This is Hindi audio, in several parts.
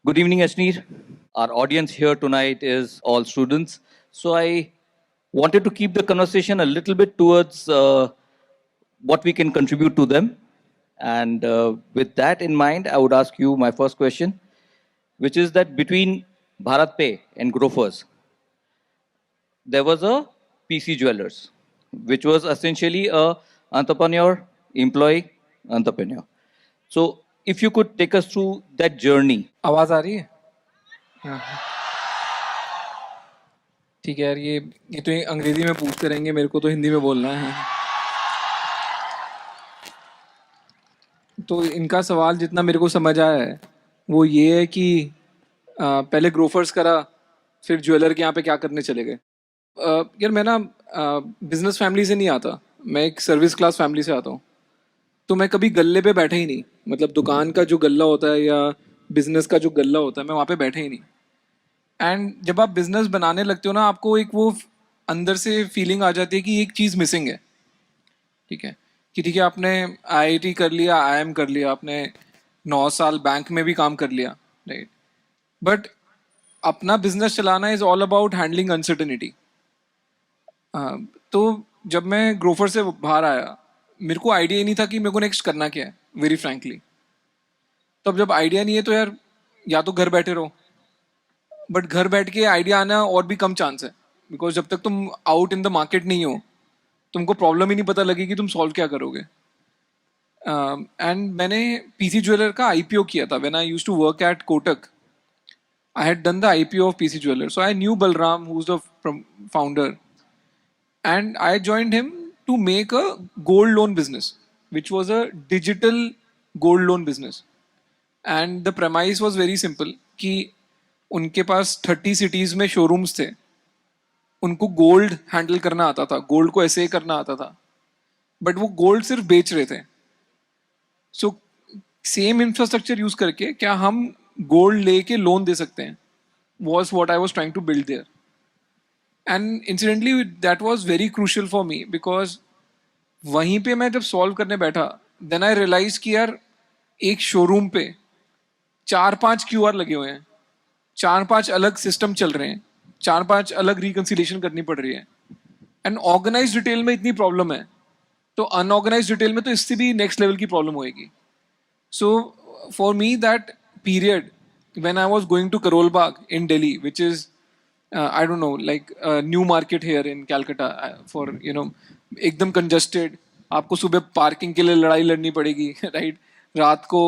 Good evening, Ashneer. Our audience here tonight is all students. So I wanted to keep the conversation a little bit towards what we can contribute to them. And with that in mind, I would ask you my first question, which is that between Bharat Pay and Grofers, there was a PC Jewelers, which was essentially a entrepreneur, employee, entrepreneur. So if you could take us through that journey. आवाज आ रही है? हाँ, ठीक है यार, ये तो अंग्रेजी में पूछते रहेंगे, मेरे को तो हिंदी में बोलना है। तो इनका सवाल जितना मेरे को समझ आया है वो ये है कि पहले ग्रोफर्स करा, फिर ज्वेलर के यहाँ पे क्या करने चले गए। यार मैं ना बिजनेस फैमिली से नहीं आता, मैं एक सर्विस क्लास फैमिली से आता हूँ। तो मैं कभी गल्ले पे बैठा ही नहीं, मतलब दुकान का जो गल्ला होता है या बिजनेस का जो गल्ला होता है, मैं वहाँ पे बैठा ही नहीं। एंड जब आप बिजनेस बनाने लगते हो ना, आपको एक वो अंदर से फीलिंग आ जाती है कि एक चीज़ मिसिंग है। ठीक है कि ठीक है, आपने आईआईटी कर लिया, आईएम कर लिया, आपने 9 साल बैंक में भी काम कर लिया, राइट, बट अपना बिजनेस चलाना is all about handling uncertainty. तो जब मैं ग्रोफर से बाहर आया, मेरे को आइडिया ही नहीं था कि मेरे को नेक्स्ट करना क्या है, वेरी फ्रैंकली। तो अब जब आइडिया नहीं है तो यार या तो घर बैठे रहो, बट घर बैठ के आइडिया आना और भी कम चांस है, बिकॉज जब तक तुम आउट इन द मार्केट नहीं हो, तुमको प्रॉब्लम ही नहीं पता लगेगी तुम सॉल्व क्या करोगे। एंड मैंने पीसी ज्वेलर का आईपीओ किया था when I used to work at Kotak. I had done the IPO of PC jeweller, so I knew Balram who is the founder, and I joined him to make a gold loan business, which was a digital gold loan business. And the premise was very simple कि उनके पास 30 cities में showrooms थे, उनको गोल्ड हैंडल करना आता था, गोल्ड को ऐसे करना आता था, बट वो गोल्ड सिर्फ बेच रहे थे। सो सेम इंफ्रास्ट्रक्चर यूज करके क्या हम गोल्ड लेके लोन दे सकते हैं, was what I was trying to build there. And incidentally that was very crucial for me, because वहीं पे मैं जब सॉल्व करने बैठा, देन आई रियलाइज कि यार एक शोरूम पे 4-5 क्यूआर लगे हुए हैं, 4-5 अलग सिस्टम चल रहे हैं, 4-5 अलग रिकन्सिलेशन करनी पड़ रही है, एंड ऑर्गेनाइज डिटेल में इतनी प्रॉब्लम है, तो अनऑर्गेनाइज डिटेल में तो इससे भी नेक्स्ट लेवल की प्रॉब्लम होएगी। So for me that period when I was going to Karol Bagh in Delhi, which is I don't know, like a new market here in Calcutta, for एकदम congested, आपको सुबह पार्किंग के लिए लड़ाई लड़नी पड़ेगी, राइट, रात को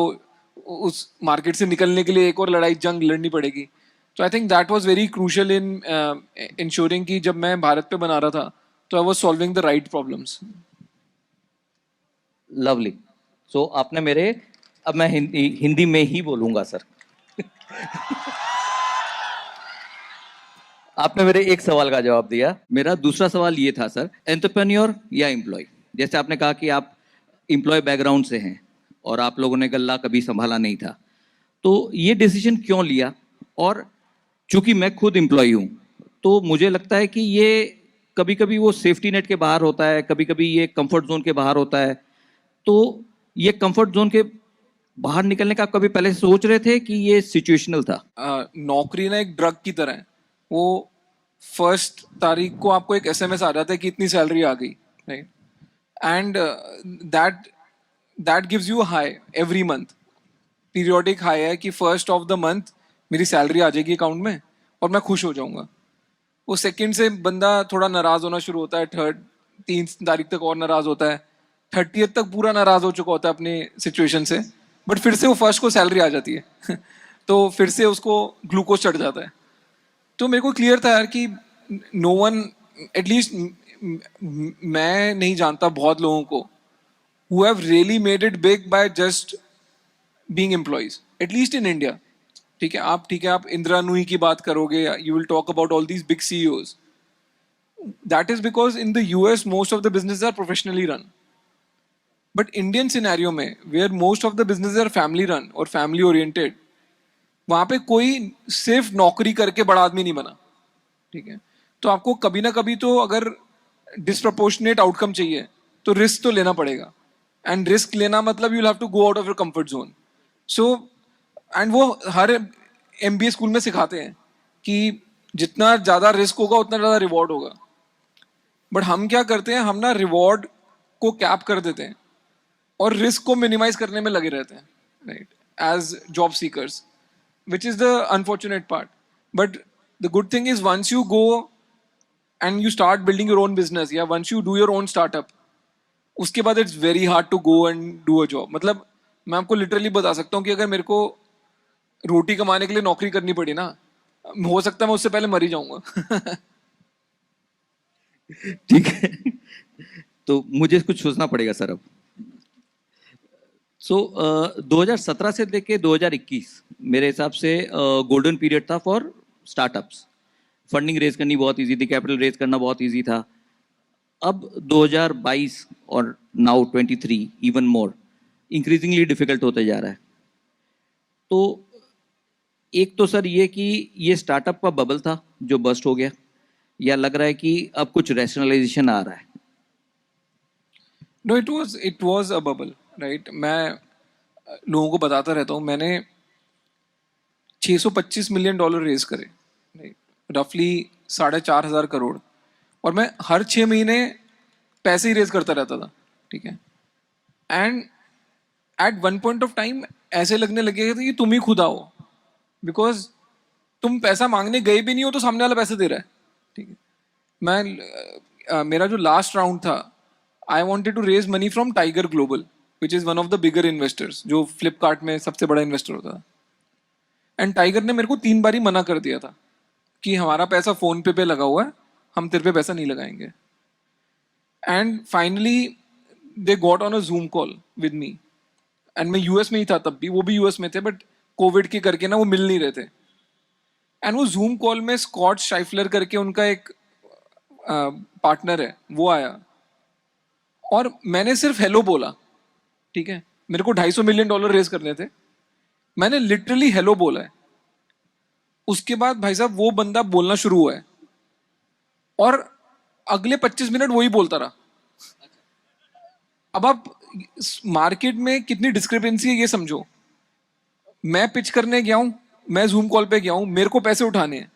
उस मार्केट से निकलने के लिए एक और लड़ाई जंग लड़नी पड़ेगी। तो I think that was very crucial in ensuring कि जब मैं भारत पे बना रहा था तो I was solving the right problems. Lovely. So आपने मेरे, अब मैं हिंदी में ही बोलूंगा सर। आपने मेरे एक सवाल का जवाब दिया। मेरा दूसरा सवाल ये था सर, एंटरप्रेन्योर या एम्प्लॉय? जैसे आपने कहा कि आप एम्प्लॉय बैकग्राउंड से हैं और आप लोगों ने गल्ला कभी संभाला नहीं था, तो ये डिसीजन क्यों लिया? और चूंकि मैं खुद एम्प्लॉय हूँ, तो मुझे लगता है कि ये कभी कभी वो सेफ्टी नेट के बाहर होता है, कभी कभी ये कंफर्ट जोन के बाहर होता है। तो ये कंफर्ट जोन के बाहर निकलने का कभी पहले सोच रहे थे कि ये सिचुएशनल था? नौकरी ना एक ड्रग की तरह है, वो फर्स्ट तारीख को आपको एक एसएमएस आ जाता है कि इतनी सैलरी आ गई, right, and that that gives you high every month, periodic high है कि फर्स्ट ऑफ द मंथ मेरी सैलरी आ जाएगी अकाउंट में और मैं खुश हो जाऊंगा। वो सेकंड से बंदा थोड़ा नाराज होना शुरू होता है, 3 तारीख तक और नाराज होता है, 30th तक पूरा नाराज हो चुका होता है अपनी सिचुएशन से, बट फिर से वो फर्स्ट को सैलरी आ जाती है तो फिर से उसको ग्लूकोज चढ़ जाता है। तो मेरे को क्लियर था यार कि नो वन, एटलीस्ट मैं नहीं जानता बहुत लोगों को who have really made it big by just being employees, at least in India। ठीक है, आप इंदिरा नूई की बात करोगे, you will talk about all these big CEOs. That is because in the US most of the businesses are professionally run. But Indian scenario में where most of the businesses are family run or family oriented, वहाँ पे कोई सिर्फ नौकरी करके बड़ा आदमी नहीं बना। ठीक है, तो आपको कभी ना कभी तो अगर डिसप्रपोर्शनेट आउटकम चाहिए तो रिस्क तो लेना पड़ेगा, एंड रिस्क लेना मतलब you have to go out of your comfort zone. So and वो हर MBA स्कूल में सिखाते हैं कि जितना ज़्यादा रिस्क होगा उतना ज़्यादा रिवॉर्ड होगा, बट हम क्या करते हैं, हम ना रिवॉर्ड को कैप कर देते हैं और रिस्क को मिनिमाइज करने में लगे रहते हैं, right, as job seekers, which is the unfortunate part. But the good thing is once you go and you start building your own business, yeah, once you do your own startup, उसके बाद it's very hard to go and do a job. मतलब मैं आपको लिटरली बता सकता हूँ कि अगर मेरे को रोटी कमाने के लिए नौकरी करनी पड़ी ना, हो सकता है मैं उससे पहले मर ही जाऊंगा. ठीक है. तो मुझे कुछ सोचना पड़ेगा सर अब. सो 2017 से लेके 2021 मेरे हिसाब से गोल्डन पीरियड था फॉर स्टार्टअप्स. फंडिंग रेज करनी बहुत इजी थी, कैपिटल रेज करना बहुत इजी था. अब 2022 और now 23 even more increasingly difficult होते जा रहा है. तो एक तो सर ये कि ये स्टार्टअप का बबल था जो बस्ट हो गया, या लग रहा है कि अब कुछ रैशनलाइजेशन आ रहा है? No, it was a bubble, right? मैं लोगों को बताता रहता हूँ, मैंने $625 मिलियन रेज करे, रफली 4,500 करोड़, और मैं हर 6 महीने पैसे ही रेज करता रहता था, ठीक है. And at one point of time ऐसे लगने लगे थे कि तुम ही खुद आओ, बिकॉज तुम पैसा मांगने गए भी नहीं हो तो सामने वाला पैसे दे रहा है, ठीक है. मेरा जो लास्ट राउंड था, I wanted to raise money from Tiger Global, which is one of the bigger investors, जो फ्लिपकार्ट में सबसे बड़ा इन्वेस्टर होता था. एंड टाइगर ने मेरे को 3 बार ही मना कर दिया था कि हमारा पैसा फोन पे लगा हुआ है, हम तेरे पे पैसा नहीं लगाएंगे. And finally they got on a Zoom call with me, and मैं यूएस में ही था तब भी, वो भी यूएस में थे, बट कोविड के करके ना वो मिल नहीं रहे थे. एंड वो जूम कॉल में स्कॉट शाइफलर करके उनका एक पार्टनर है, वो आया और मैंने सिर्फ हेलो बोला, ठीक है. मेरे को $250 मिलियन रेज करने थे, मैंने लिटरली हेलो बोला है. उसके बाद भाई साहब वो बंदा बोलना शुरू हुआ है और अगले 25 मिनट वही बोलता रहा. अब आप मार्केट में कितनी डिस्क्रिपेंसी है ये समझो. मैं पिच करने गया हूं, मैं जूम कॉल पे गया हूं, मेरे को पैसे उठाने हैं,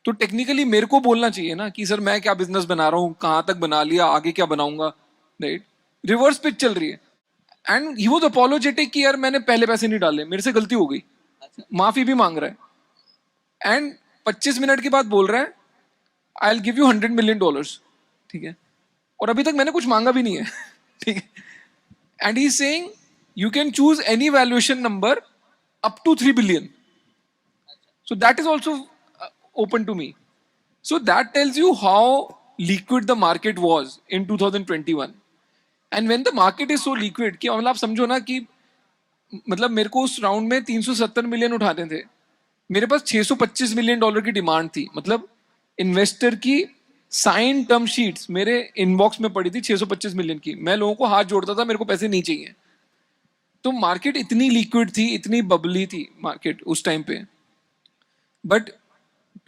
तो टेक्निकली मेरे को बोलना चाहिए ना कि सर मैं क्या बिजनेस बना रहा हूं, कहां तक बना लिया, आगे क्या बनाऊंगा, राइट. रिवर्स पिच चल रही है. एंड ही वाज अपोलोजेटिक कि यार मैंने पहले पैसे नहीं डाले, मेरे से गलती हो गई, माफी भी मांग रहा है. एंड 25 मिनट के बाद बोल रहा है I will give you $100 million, ठीक है. और अभी तक मैंने कुछ मांगा भी नहीं है, ठीक है. And he is saying you can choose any valuation number up to 3 billion. So that is also open to me. So that tells you how liquid the market was in 2021. And when the market is so liquid कि मतलब आप समझो ना कि मतलब मेरे को उस राउंड में 370 मिलियन उठाने थे, मेरे पास $625 मिलियन की डिमांड थी. मतलब इन्वेस्टर की साइन टर्म शीट्स मेरे इनबॉक्स में पड़ी थी 625 मिलियन की. मैं लोगों को हाथ जोड़ता था, मेरे को पैसे नहीं चाहिए. तो मार्केट इतनी लिक्विड थी, इतनी बबली थी मार्केट उस टाइम पे. But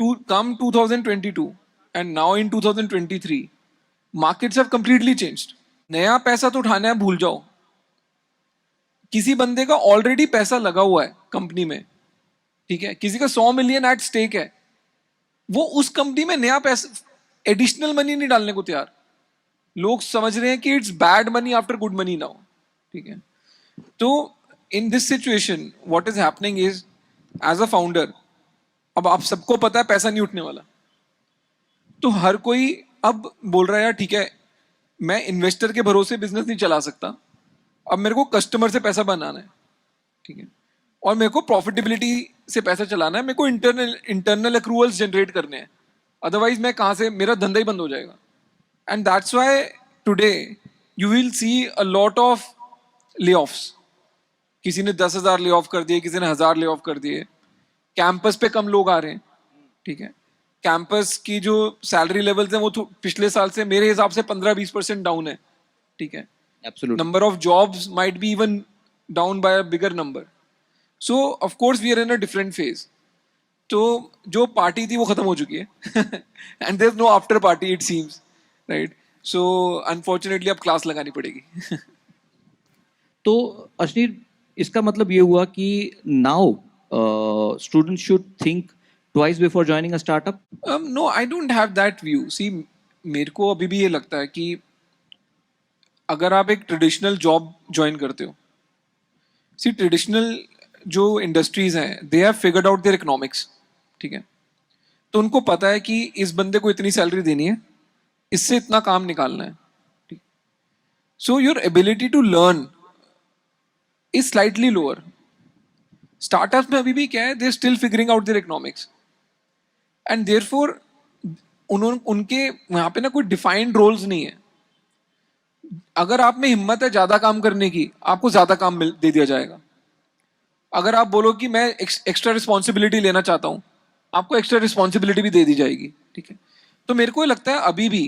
to come 2022 and now in 2023, markets have completely changed. नया पैसा तो उठाना है भूल जाओ. किसी बंदे का ऑलरेडी पैसा लगा हुआ है कंपनी में, ठीक है, किसी का 100 मिलियन एट स्टेक है, वो उस कंपनी में नया पैसा एडिशनल मनी नहीं डालने को तैयार. लोग समझ रहे हैं कि it's bad money after good money now, ठीक है. तो in this situation what is happening is, as a founder, अब आप सबको पता है पैसा नहीं उठने वाला, तो हर कोई अब बोल रहा है यार ठीक है, मैं इन्वेस्टर के भरोसे बिजनेस नहीं चला सकता, अब मेरे को कस्टमर से पैसा बनाना है, ठीक है, और मेरे को प्रॉफिटेबिलिटी से पैसा चलाना है, मेरे को इंटरनल एक्रूअल्स जनरेट करने हैं, अदरवाइज मैं कहाँ से, मेरा धंधा ही बंद हो जाएगा. And that's why today you will see a lot of ले ऑफ्स. किसी ने 10,000 ले ऑफ कर दिए, किसी ने 1,000 ले ऑफ कर दिए. कैंपस पे कम लोग आ रहे हैं, ठीक है. कैंपस की जो सैलरी लेवल्स हैं वो पिछले साल से मेरे हिसाब से 15-20% डाउन है, ठीक है. Absolutely. Number of jobs might be even down by a bigger number. So of course we are in a different phase. तो जो पार्टी थी वो खत्म हो चुकी है and there is no after party it seems, right. So unfortunately अब क्लास लगानी पड़ेगी. तो अश्नीर, इसका मतलब ये हुआ कि now students should think twice before joining a startup? No, I don't have that view. See, मेरे को अभी भी ये लगता है कि अगर आप एक ट्रेडिशनल जॉब ज्वाइन करते हो, सी ट्रेडिशनल जो इंडस्ट्रीज हैं they have figured out their economics, ठीक है. तो उनको पता है कि इस बंदे को इतनी सैलरी देनी है, इससे इतना काम निकालना है, ठीक. So your ability to learn is slightly lower. Startups में अभी भी क्या है, they still figuring out their economics and therefore उनके वहां पे ना कोई डिफाइंड रोल्स नहीं है. अगर आप में हिम्मत है ज्यादा काम करने की, आपको ज्यादा काम दे दिया जाएगा. अगर आप बोलो कि मैं एक्स्ट्रा रिस्पॉन्सिबिलिटी लेना चाहता हूं, आपको एक्स्ट्रा रिस्पॉन्सिबिलिटी भी दे दी जाएगी, ठीक है. तो मेरे को लगता है अभी भी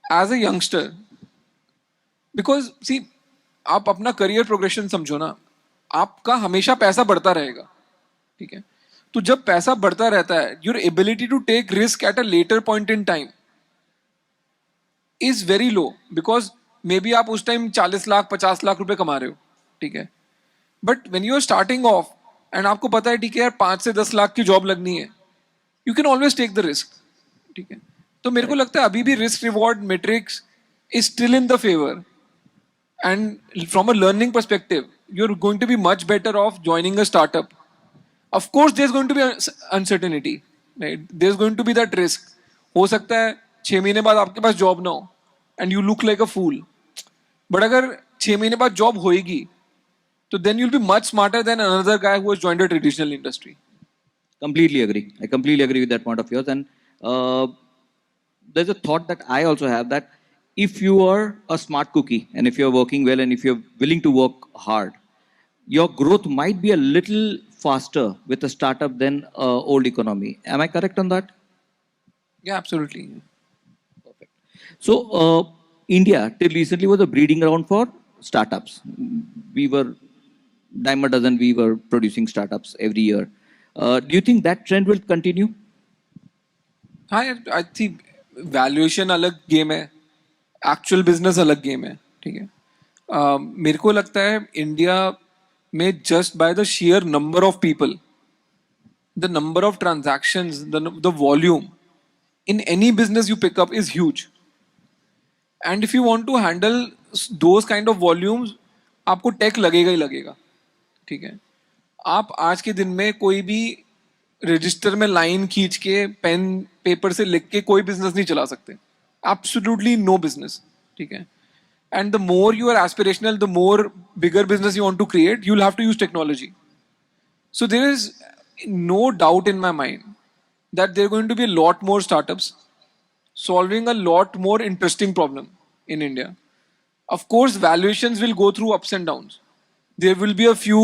एज ए यंगस्टर, बिकॉज सी आप अपना करियर प्रोग्रेशन समझो ना, आपका हमेशा पैसा बढ़ता रहेगा, ठीक है. तो जब पैसा बढ़ता रहता है, your ability to take risk at a later point in time is very low, because may be आप उस टाइम 40 लाख 50 लाख रुपए कमा रहे हो, ठीक है. But when you are starting off and आपको पता है ठीक है यार 5 से 10 लाख की जॉब लगनी है, you can always take the risk, ठीक है. तो मेरे को लगता है अभी भी risk reward matrix is still in the favour, and from a learning perspective you are going to be much better off joining a startup. Of course there is going to be uncertainty, right. There is going to be that risk. हो सकता है 6 महीने बाद आपके पास जॉब ना हो and you look like a fool. But अगर 6 महीने बाद जॉब होएगी, तो then you'll be much smarter than another guy who has joined a traditional industry. Completely agree. I completely agree with that point of yours. And there's a thought that I also have, that if you are a smart cookie and if you're working well and if you're willing to work hard, your growth might be a little faster with a startup than old economy. Am I correct on that? Yeah, absolutely. Perfect. So India till recently was a breeding ground for startups. We were dime a dozen, we were producing startups every year. Do you think that trend will continue? हाँ, आई थिंक वैल्यूएशन अलग गेम है, एक्चुअल बिजनेस अलग गेम है, ठीक है. मेरे को लगता है इंडिया में just by the share number of people, the number of transactions, the volume in any business you pick up is huge. And if you want to handle those kind of volumes, आपको टेक लगेगा ही लगेगा, ठीक है. आप आज के दिन में कोई भी रजिस्टर में लाइन खींच के पेन पेपर से लिख के कोई बिजनेस नहीं चला सकते. एब्सोल्युटली नो बिजनेस, ठीक है. And the more you are aspirational, the more bigger business you want to create, you will have to use technology. So there is no doubt in my mind that there going to be a lot more startups solving a lot more interesting problem in India. Of course, valuations will go through ups and downs. There will be a few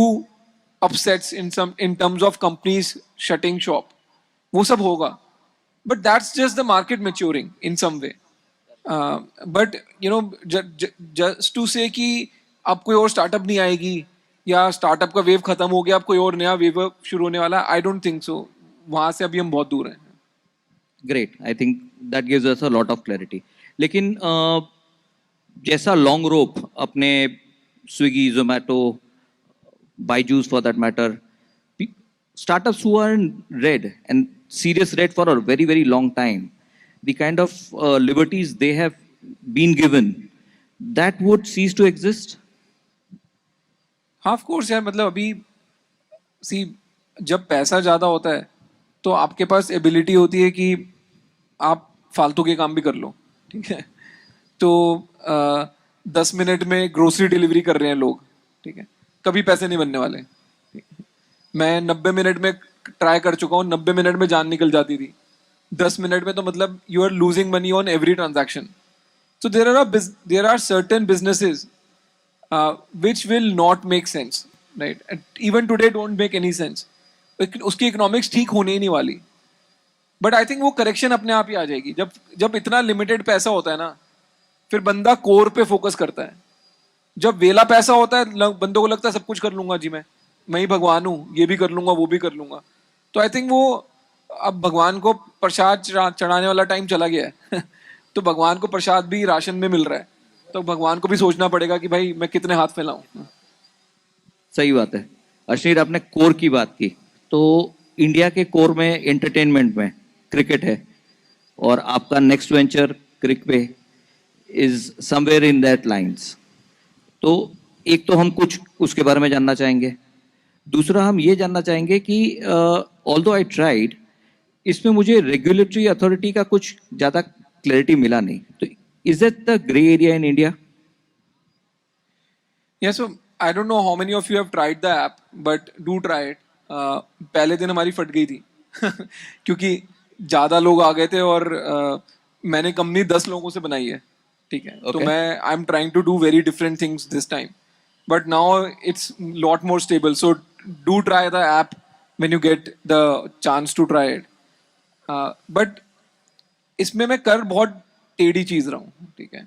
upsets in terms of companies shutting shop. वो सब होगा. But that's just the market maturing in some way. But you know, just to say कि अब कोई और startup नहीं आएगी या startup का wave खत्म हो गया, अब कोई और नया wave शुरू होने वाला, I don't think so. वहाँ से अभी हम बहुत दूर हैं. Great. I think that gives us a lot of clarity. लेकिन जैसा long rope अपने Swiggy, Zomato, Byju's for that matter, startups who are in red and serious red for a very, very long time, the kind of liberties they have been given, that would cease to exist? हाँ, of course यार, मतलब अभी सी जब पैसा ज़्यादा होता है तो आपके पास एबिलिटी होती है कि आप फालतू के काम भी कर लो, ठीक है. तो 10 मिनट में ग्रोसरी डिलीवरी कर रहे हैं लोग, ठीक है. कभी पैसे नहीं बनने वाले. मैं 90 मिनट में ट्राई कर चुका हूँ, 90 मिनट में जान निकल जाती थी. 10 मिनट में तो मतलब you are losing money on every transaction. So there are certain businesses which will not make sense, right. Even today don't make any sense. उसकी इकोनॉमिक्स ठीक होने ही नहीं वाली. बट आई थिंक वो करेक्शन अपने आप ही आ जाएगी. जब इतना लिमिटेड पैसा होता है ना, फिर बंदा कोर पे फोकस करता है. जब वेला पैसा होता है, बंदों को लगता है सब कुछ कर लूंगा जी, मैं ही भगवान हूँ, ये भी कर लूंगा वो भी कर लूंगा. तो आई थिंक वो अब भगवान को प्रसाद चढ़ाने वाला टाइम चला गया है. तो भगवान को प्रसाद भी राशन में मिल रहा है, तो भगवान को भी सोचना पड़ेगा कि भाई मैं कितने हाथ फैलाऊं. सही बात है. अश्नीर, आपने कोर की बात की, तो इंडिया के कोर में एंटरटेनमेंट में क्रिकेट है, और आपका नेक्स्ट वेंचर क्रिक पे is somewhere in that lines. तो एक तो हम कुछ उसके बारे में जानना चाहेंगे, दूसरा हम ये जानना चाहेंगे कि ऑल्दो आई ट्राइड, इसमें मुझे रेगुलेटरी अथॉरिटी का कुछ ज़्यादा क्लैरिटी मिला नहीं, तो is that the grey area in India? Yeah, so I don't know how many of you have tried the app, but do try it. पहले दिन हमारी फट गई थी क्योंकि ज़्यादा लोग आ गए थे और मैंने कंपनी 10 लोगों से बनाई है, ठीक है। तो Okay. मैं I am trying to do very different things this time, but now it's lot more stable, so do try the app when you get the chance to try it. But इसमें मैं कर बहुत टेढ़ी चीज़ रहा हूँ, ठीक है।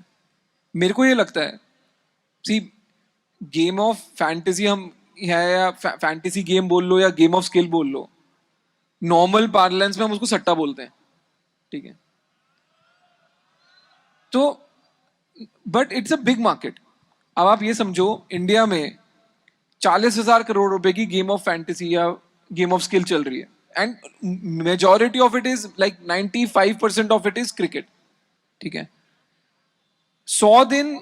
मेरे को ये लगता है, सी, गेम ऑफ फैंटेसी हम है, या फैंटेसी गेम बोल लो या गेम ऑफ स्किल बोल लो, नॉर्मल पार्लेंस में हम उसको सट्टा बोलते हैं, ठीक है। तो but it's a big market. अब आप ये समझो, इंडिया में 40,000 करोड़ रुपए की गेम ऑफ फैंटेसी या गेम ऑफ स्किल चल रही है, and majority of it is like 95% of it is cricket, ठीक है। 100 दिन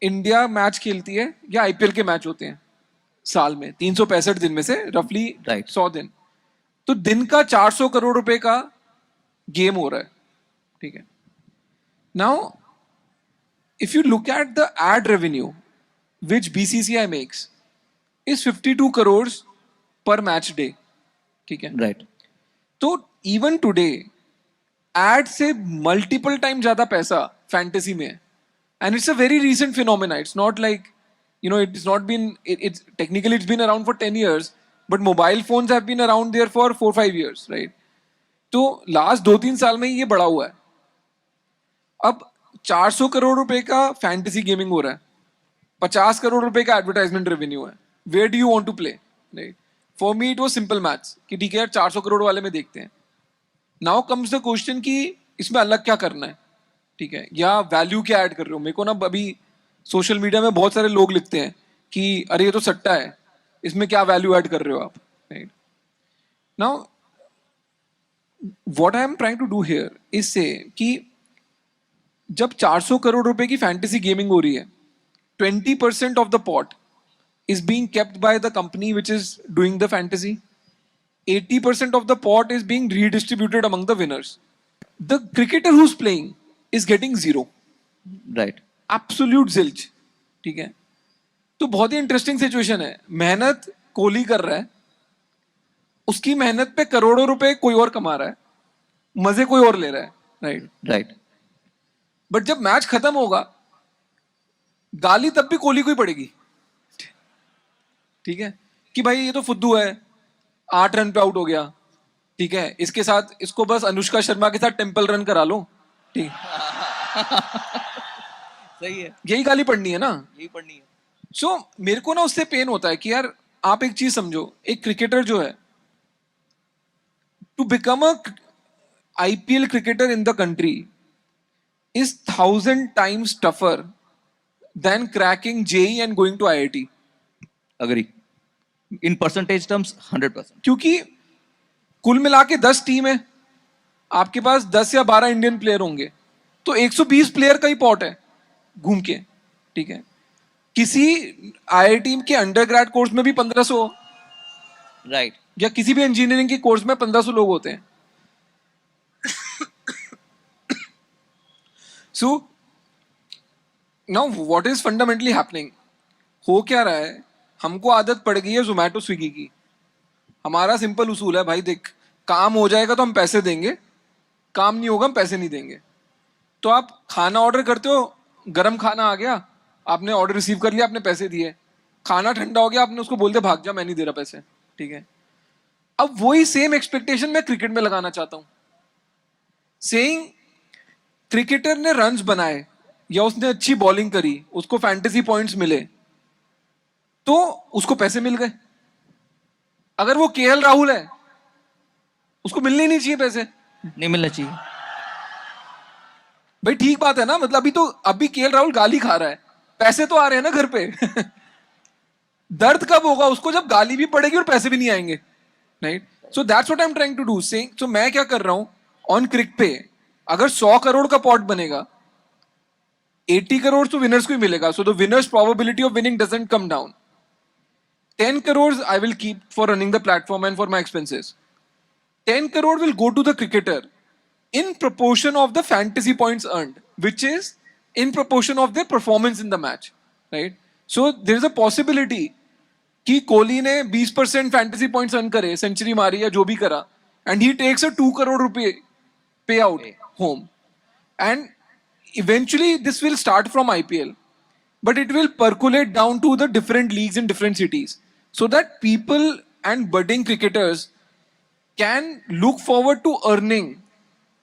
इंडिया मैच खेलती है या आईपीएल के मैच होते हैं साल में, 365 दिन में से रफली Right. 100 दिन, तो दिन का 400 करोड़ रुपए का गेम हो रहा है, ठीक है। Now if you look at the ad revenue which BCCI makes is 52 crore पर मैच डे, ठीक है। राइट। तो इवन टुडे एड से मल्टीपल टाइम ज्यादा पैसा फैंटेसी में है, and it's a very recent phenomena. It's not like, you know, it's not been, it's technically it's been around for 10 years, but mobile phones have been around there for 4-5 years, right? तो लास्ट 2-3 साल में ये बढ़ा हुआ है। अब 400 करोड़ रुपए का फैंटेसी गेमिंग हो रहा है, 50 करोड़ रुपए का एडवर्टाइजमेंट रेवेन्यू है। Where do you want to play, right? For me it was simple maths कि ठीक है यार, 400 करोड़ वाले में देखते हैं। नाउ कम्स द क्वेश्चन कि इसमें अलग क्या करना है, ठीक है, या वैल्यू क्या ऐड कर रहे हो। मेरे को ना अभी सोशल मीडिया में बहुत सारे लोग लिखते हैं कि अरे ये तो सट्टा है, इसमें क्या वैल्यू ऐड कर रहे हो आप, right? Now what I am trying to do here is say कि जब 400 करोड़ रुपए की फैंटेसी गेमिंग हो रही है, 20% of the pot is being kept by the company which is doing the fantasy. 80% of the pot is being redistributed among the winners. The cricketer who's playing is getting zero. Right. Absolute zilch. ठीक है। तो बहुत ही इंटरेस्टिंग सिचुएशन है। मेहनत कोहली कर रहा है, उसकी मेहनत पे करोड़ों रुपए कोई और कमा रहा है, मजे कोई और ले रहा है, राइट? राइट। बट जब मैच खत्म होगा, गाली तब भी कोहली को ही पड़ेगी, ठीक है, कि भाई ये तो फुद्दू है, 8 रन पे आउट हो गया, ठीक है, इसके साथ इसको बस अनुष्का शर्मा के साथ टेंपल रन करा लो, ठीक। सही है, यही गाली पड़नी है ना। यही पढ़नी है। सो मेरे को ना उससे पेन होता है कि यार आप एक चीज समझो, एक क्रिकेटर जो है, to become a IPL cricketer in the country is 1000 times tougher than cracking JEE and going to IIT. Agree, in percentage terms 100%। क्योंकि कुल मिला के 10 टीम है, आपके पास 10 या 12 इंडियन प्लेयर होंगे, तो 120 प्लेयर का ही पॉट है घूम के, ठीक है। किसी आईआईटी के अंडरग्रेड कोर्स में भी 1500, राइट। या किसी भी इंजीनियरिंग के कोर्स में 1500 लोग होते हैं। So now what is fundamentally happening, हो क्या रहा है, हमको आदत पड़ गई है जोमैटो स्विगी की। हमारा सिंपल उसूल है, भाई देख, काम हो जाएगा तो हम पैसे देंगे, काम नहीं होगा हम पैसे नहीं देंगे। तो आप खाना ऑर्डर करते हो, गरम खाना आ गया, आपने ऑर्डर रिसीव कर लिया, आपने पैसे दिए, खाना ठंडा हो गया, आपने उसको बोल दिया भाग जा, मैं नहीं दे रहा पैसे, ठीक है। अब वही सेम एक्सपेक्टेशन मैं क्रिकेट में लगाना चाहता हूं, सेइंग क्रिकेटर ने रन्स बनाए या उसने अच्छी बॉलिंग करी, उसको फैंटेसी पॉइंट्स मिले, तो उसको पैसे मिल गए। अगर वो केएल राहुल है, उसको मिलने ही नहीं चाहिए पैसे, नहीं मिलना चाहिए। भाई ठीक बात है ना, मतलब अभी केएल राहुल गाली खा रहा है, पैसे तो आ रहे हैं ना घर पे। दर्द कब होगा उसको, जब गाली भी पड़ेगी और पैसे भी नहीं आएंगे, right? So that's what I am trying to do, saying so मैं क्या कर रहा हूं ऑन क्रिक पे, अगर 100 करोड़ का पॉट बनेगा, 80 करोड़ तो विनर्स को ही मिलेगा, so the winners probability of winning doesn't come down. 10 crores I will keep for running the platform and for my expenses. 10 crore will go to the cricketer in proportion of the fantasy points earned, which is in proportion of their performance in the match, right? So there is a possibility कि कोहली ने 20% फैंटेसी पॉइंट्स अर्न करे, सेंचुरी मारी या जो भी करा, and he takes a 2 crore रुपए pay out home, and eventually this will start from IPL, but it will percolate down to the different leagues in different cities, so that people and budding cricketers can look forward to earning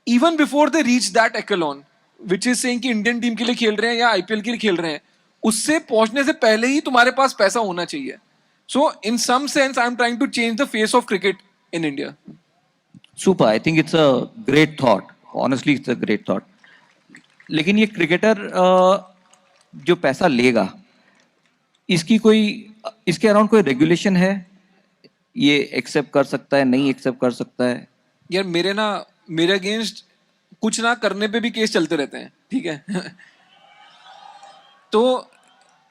even before they reach that echelon, which is saying कि इंडियन टीम के लिए खेल रहे हैं या IPL के लिए खेल रहे हैं, उससे पहुंचने से पहले ही तुम्हारे पास पैसा होना चाहिए. So in some sense I am trying to change the face of cricket in India. Super. I think it's a great thought. Honestly, it's a great thought. लेकिन ये क्रिकेटर जो पैसा लेगा, इसकी कोई, इसके अराउंड कोई रेगुलेशन है? ये एक्सेप्ट कर सकता है, नहीं एक्सेप्ट कर सकता है? यार मेरे अगेंस्ट कुछ ना करने पे भी केस चलते रहते हैं, ठीक है? तो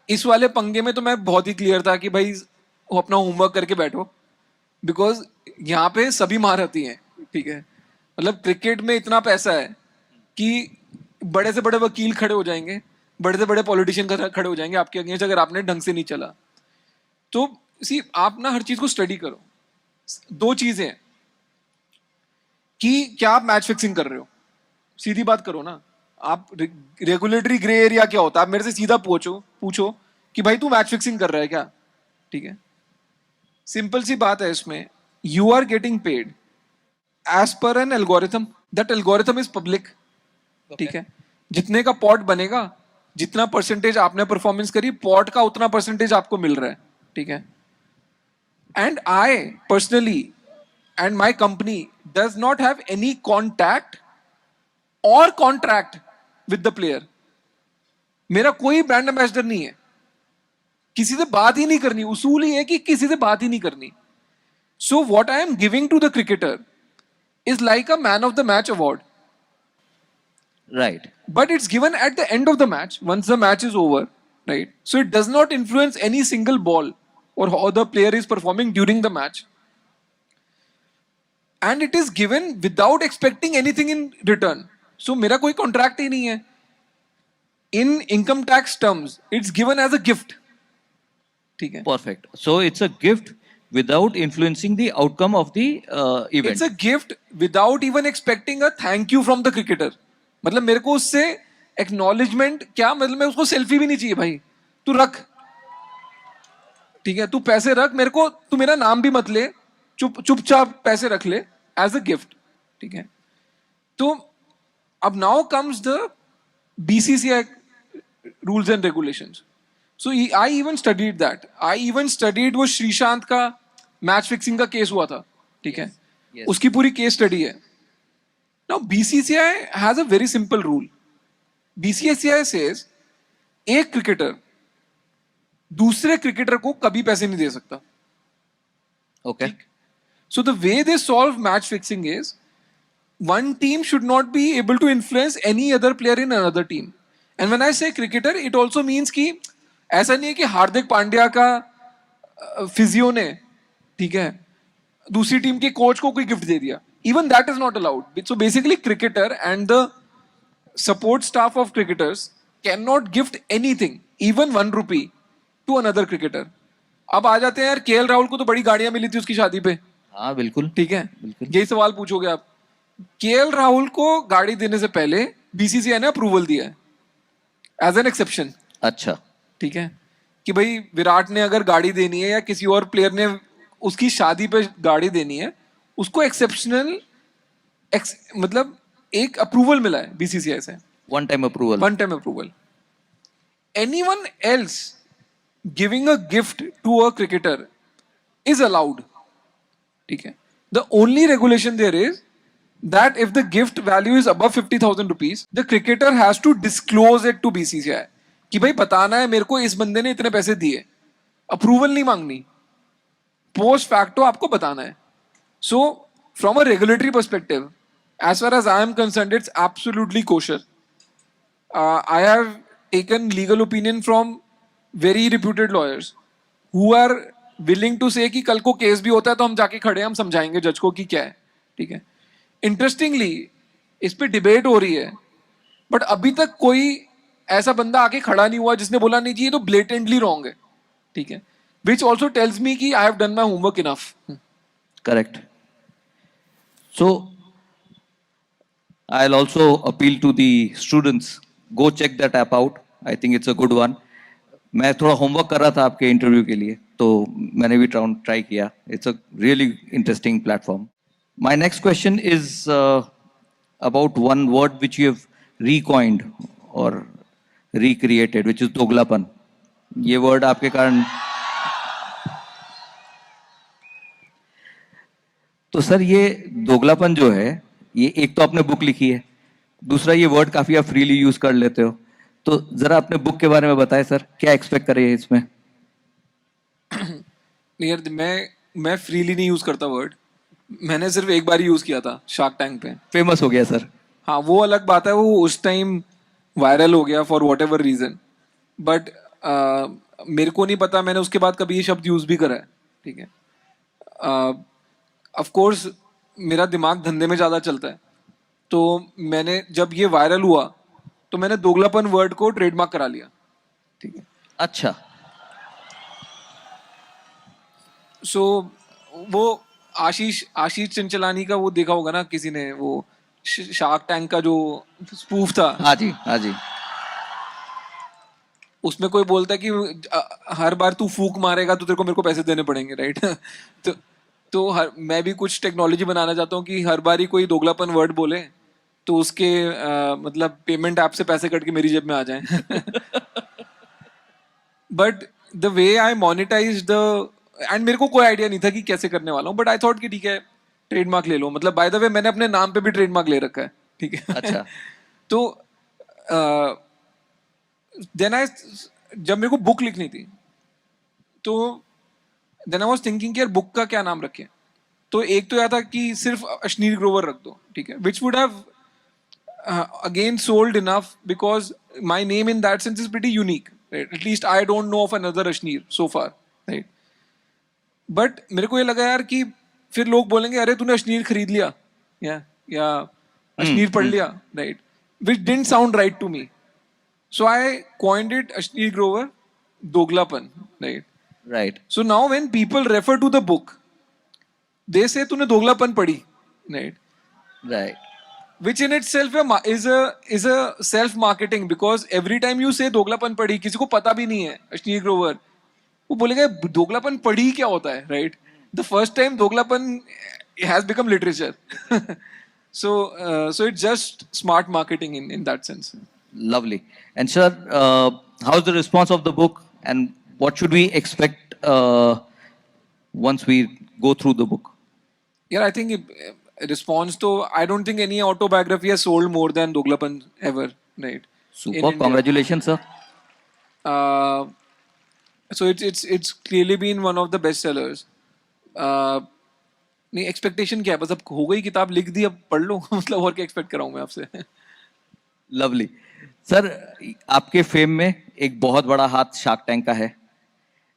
इस वाले पंगे में तो मैं बहुत ही क्लियर था कि भाई वो अपना होमवर्क करके बैठो, बिकॉज यहाँ पे सभी महारथी हैं, ठीक है? मतलब क्रिकेट में इतना पैसा है कि बड़े से बड़े वकील खड़े हो जाएंगे, बड़े से बड़े पॉलिटिशियन खड़े हो जाएंगे आपके अगेंस्ट अगर आपने ढंग से नहीं चला तो. सी आप ना हर चीज को स्टडी करो. दो चीजें हैं कि क्या आप मैच फिक्सिंग कर रहे हो, सीधी बात करो ना. आप रेगुलेटरी ग्रे एरिया क्या होता है, आप मेरे से सीधा पूछो कि भाई तू मैच फिक्सिंग कर रहा है क्या, ठीक है? सिंपल सी बात है इसमें. You are getting paid as per an algorithm, that algorithm is public, ठीक है? जितने का पॉट बनेगा, जितना परसेंटेज आपने परफॉर्मेंस करी, पॉट का उतना परसेंटेज आपको मिल रहा है, ठीक है? And I personally and my company does not have any contact और कॉन्ट्रैक्ट विद द प्लेयर. मेरा कोई ब्रांड एम्बेसडर नहीं है, किसी से बात ही नहीं करनी. उसूल ही है कि किसी से बात ही नहीं करनी. So what I am giving to the cricketer is like a man of the match award, Right. but it's given at the end of the match once the match is over, right? So it does not influence any single ball or how the player is performing during the match, and it is given without expecting anything in return. So मेरा कोई contract ही नहीं है. In income tax terms it's given as a gift, ठीक है? Perfect. So it's a gift without influencing the outcome of the event. It's a gift without even expecting a thank you from the cricketer. मतलब मेरे को उससे एक्नॉलेजमेंट क्या, मतलब मैं उसको सेल्फी भी नहीं चाहिए. भाई तू रख, ठीक है? तू पैसे रख, मेरे को तू मेरा नाम भी मत ले, चुपचाप पैसे रख ले एज अ गिफ्ट, ठीक है? तो अब now comes the BCCI rules and regulations. So I even studied that. I even studied वो श्रीशांत का मैच फिक्सिंग का केस हुआ था, ठीक है? Yes. उसकी पूरी केस स्टडी है. Now BCCI has a very simple rule. BCCI says एक क्रिकेटर दूसरे क्रिकेटर को कभी पैसे नहीं दे सकता. Okay. So the way they solve match fixing is one team should not be able to influence any other player in another team. And when I say cricketer, it also means कि ऐसा नहीं है कि हार्दिक पांड्या का फिजियो ने, ठीक है, दूसरी टीम के कोच को कोई गिफ्ट दे दिया. Even that is not allowed. So basically cricketer and the support staff of cricketers cannot gift anything, even 1 rupee to another cricketer. अब आ जाते हैं यार, KL राहुल को तो बड़ी गाड़ियां मिली थी उसकी शादी पे. हाँ बिल्कुल, ठीक है, बिल्कुल. यही सवाल पूछोगे आप. KL राहुल को गाड़ी देने से पहले BCCI ने अप्रूवल दिया है एज एन एक्सेप्शन. अच्छा, ठीक है, कि भाई विराट ने अगर गाड़ी देनी है या किसी और प्लेयर ने उसकी शादी पे गाड़ी देनी है, उसको एक्सेप्शनल मतलब एक अप्रूवल मिला है BCCI से. One time approval. One time approval. Anyone else giving a gift to a cricketer is allowed. ठीक है, the only regulation there is that if the gift value is above 50,000 rupees, the cricketer has to disclose it to BCCI कि भाई बताना है मेरे को इस बंदे ने इतने पैसे दिए. अप्रूवल नहीं मांगनी, पोस्ट फैक्टो आपको बताना है. So, from a regulatory perspective, as far as I am concerned, it's absolutely kosher. I have taken legal opinion from very reputed lawyers who are willing to say कि कल को केस भी होता है तो हम जाके खड़े हैं, हम समझाएंगे जज को कि क्या है. ठीक है. इंटरेस्टिंगली इस पे डिबेट हो रही है, बट अभी तक कोई ऐसा बंदा आके खड़ा नहीं हुआ जिसने बोला नहीं जी ये तो ब्लेटेंटली रॉन्ग है. ठीक है. विच ऑल्सो टेल्स मी कि I have done my homework enough. Correct. So I'll also appeal to the students. Go check that app out. I think it's a good one. मैं थोड़ा होमवर्क कर रहा था आपके इंटरव्यू के लिए, तो मैंने भी ट्राई किया. It's a really interesting platform. My next question is about one word which you have recoined और रिक्रिएटेड, विच इज दोगलापन. ये वर्ड आपके कारण, तो सर ये दोगलापन जो है, ये एक तो आपने बुक लिखी है, दूसरा ये वर्ड काफी आप फ्रीली यूज कर लेते हो. तो जरा अपने बुक के बारे में बताएं सर, क्या एक्सपेक्ट करें इसमें. यार मैं फ्रीली नहीं यूज करता वर्ड. मैंने सिर्फ एक बार ही यूज किया था शार्क टैंक पे. फेमस हो गया सर. हाँ वो अलग बात है, वो उस टाइम वायरल हो गया for whatever reason. But मेरे को नहीं पता मैंने उसके बाद कभी ये शब्द यूज भी करा है. ठीक है. ऑफ कोर्स मेरा दिमाग धंधे में ज़्यादा चलता है, तो मैंने जब ये वायरल हुआ तो मैंने दोगलापन वर्ड को ट्रेडमार्क करा लिया. ठीक है. अच्छा. सो वो आशीष आशीष चंचलानी का वो देखा होगा ना किसी ने, वो शार्क टैंक का जो स्पूफ था. हाँ जी, हाँ जी. उसमें कोई बोलता है कि हर बार तू फूक मारेगा तो तेरे को मेरे को पैसे देने पड़ेंगे, राइट. तो मैं भी कुछ टेक्नोलॉजी बनाना चाहता हूँ कि हर बार ही कोई दोगलापन वर्ड बोले तो उसके मतलब पेमेंट ऐप से पैसे कट के मेरी जेब में आ जाएं. But the way I monetise the, and मेरे को कोई आइडिया नहीं था कि कैसे करने वाला हूँ, बट आई थॉट कि ठीक है ट्रेडमार्क ले लो. मतलब बाय द वे मैंने अपने नाम पे भी ट्रेडमार्क ले रखा है. ठीक है. अच्छा. तो देन आई, जब मेरे को बुक लिखनी थी तो देन आई वाज थिंकिंग कि यार बुक का क्या नाम रखें. तो एक तो यह था कि सिर्फ अश्नीर ग्रोवर रख दो. ठीक है. Which would have again sold enough because my name in that sense is pretty unique, right? At least I don't know of another Ashneer so far, right? But मेरे को ये लगा यार कि फिर लोग बोलेंगे अरे तूने अश्नीर खरीद लिया या अश्नीर पढ़ लिया, right? Which didn't sound right to me. So I coined it Ashneer Grover Doglapan, right? Right. So now when people refer to the book, they say तूने दोगलापन पढ़ी, right? Right. Which in itself is a self marketing, because every time you say दोगलापन पढ़ी, किसी को पता भी नहीं है अश्नीर ग्रोवर, वो बोलेगा दोगलापन पढ़ी क्या होता है, right? The first time दोगलापन has become literature. So it's just smart marketing in that sense. Lovely. And sir, how's the response of the book, and what should we expect once we go through the book? Yeah, I think response to, I don't think any autobiography has sold more than Doglapan ever, right? Super. Congratulations, sir. So it's clearly been one of the best sellers. नहीं एक्सपेक्टेशन क्या है, बस अब हो गई किताब लिख दी, अब पढ़ लो. मतलब और क्या एक्सपेक्ट कर रहा हूँ मैं आपसे. लवली. सर आपके फेम में एक बहुत बड़ा हाथ शार्क टैंक का है,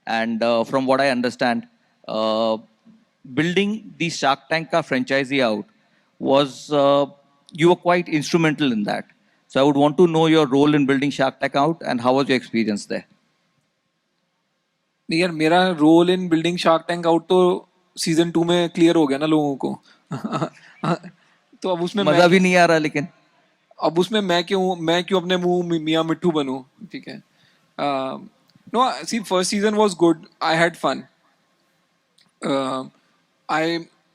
and from what I understand building the Shark Tank का franchisee out was you were quite instrumental in that. So I would want to know your role in building Shark Tank out, and how was your experience there? नहीं यार, मेरा role in building Shark Tank out तो सीजन 2 में क्लियर हो गया ना लोगों को. तो अब उसमें मजा भी नहीं आ रहा, लेकिन अब उसमें मैं क्यों अपने मुंह मियां मिट्ठू बनूं. ठीक है. No see first season was good, I had fun.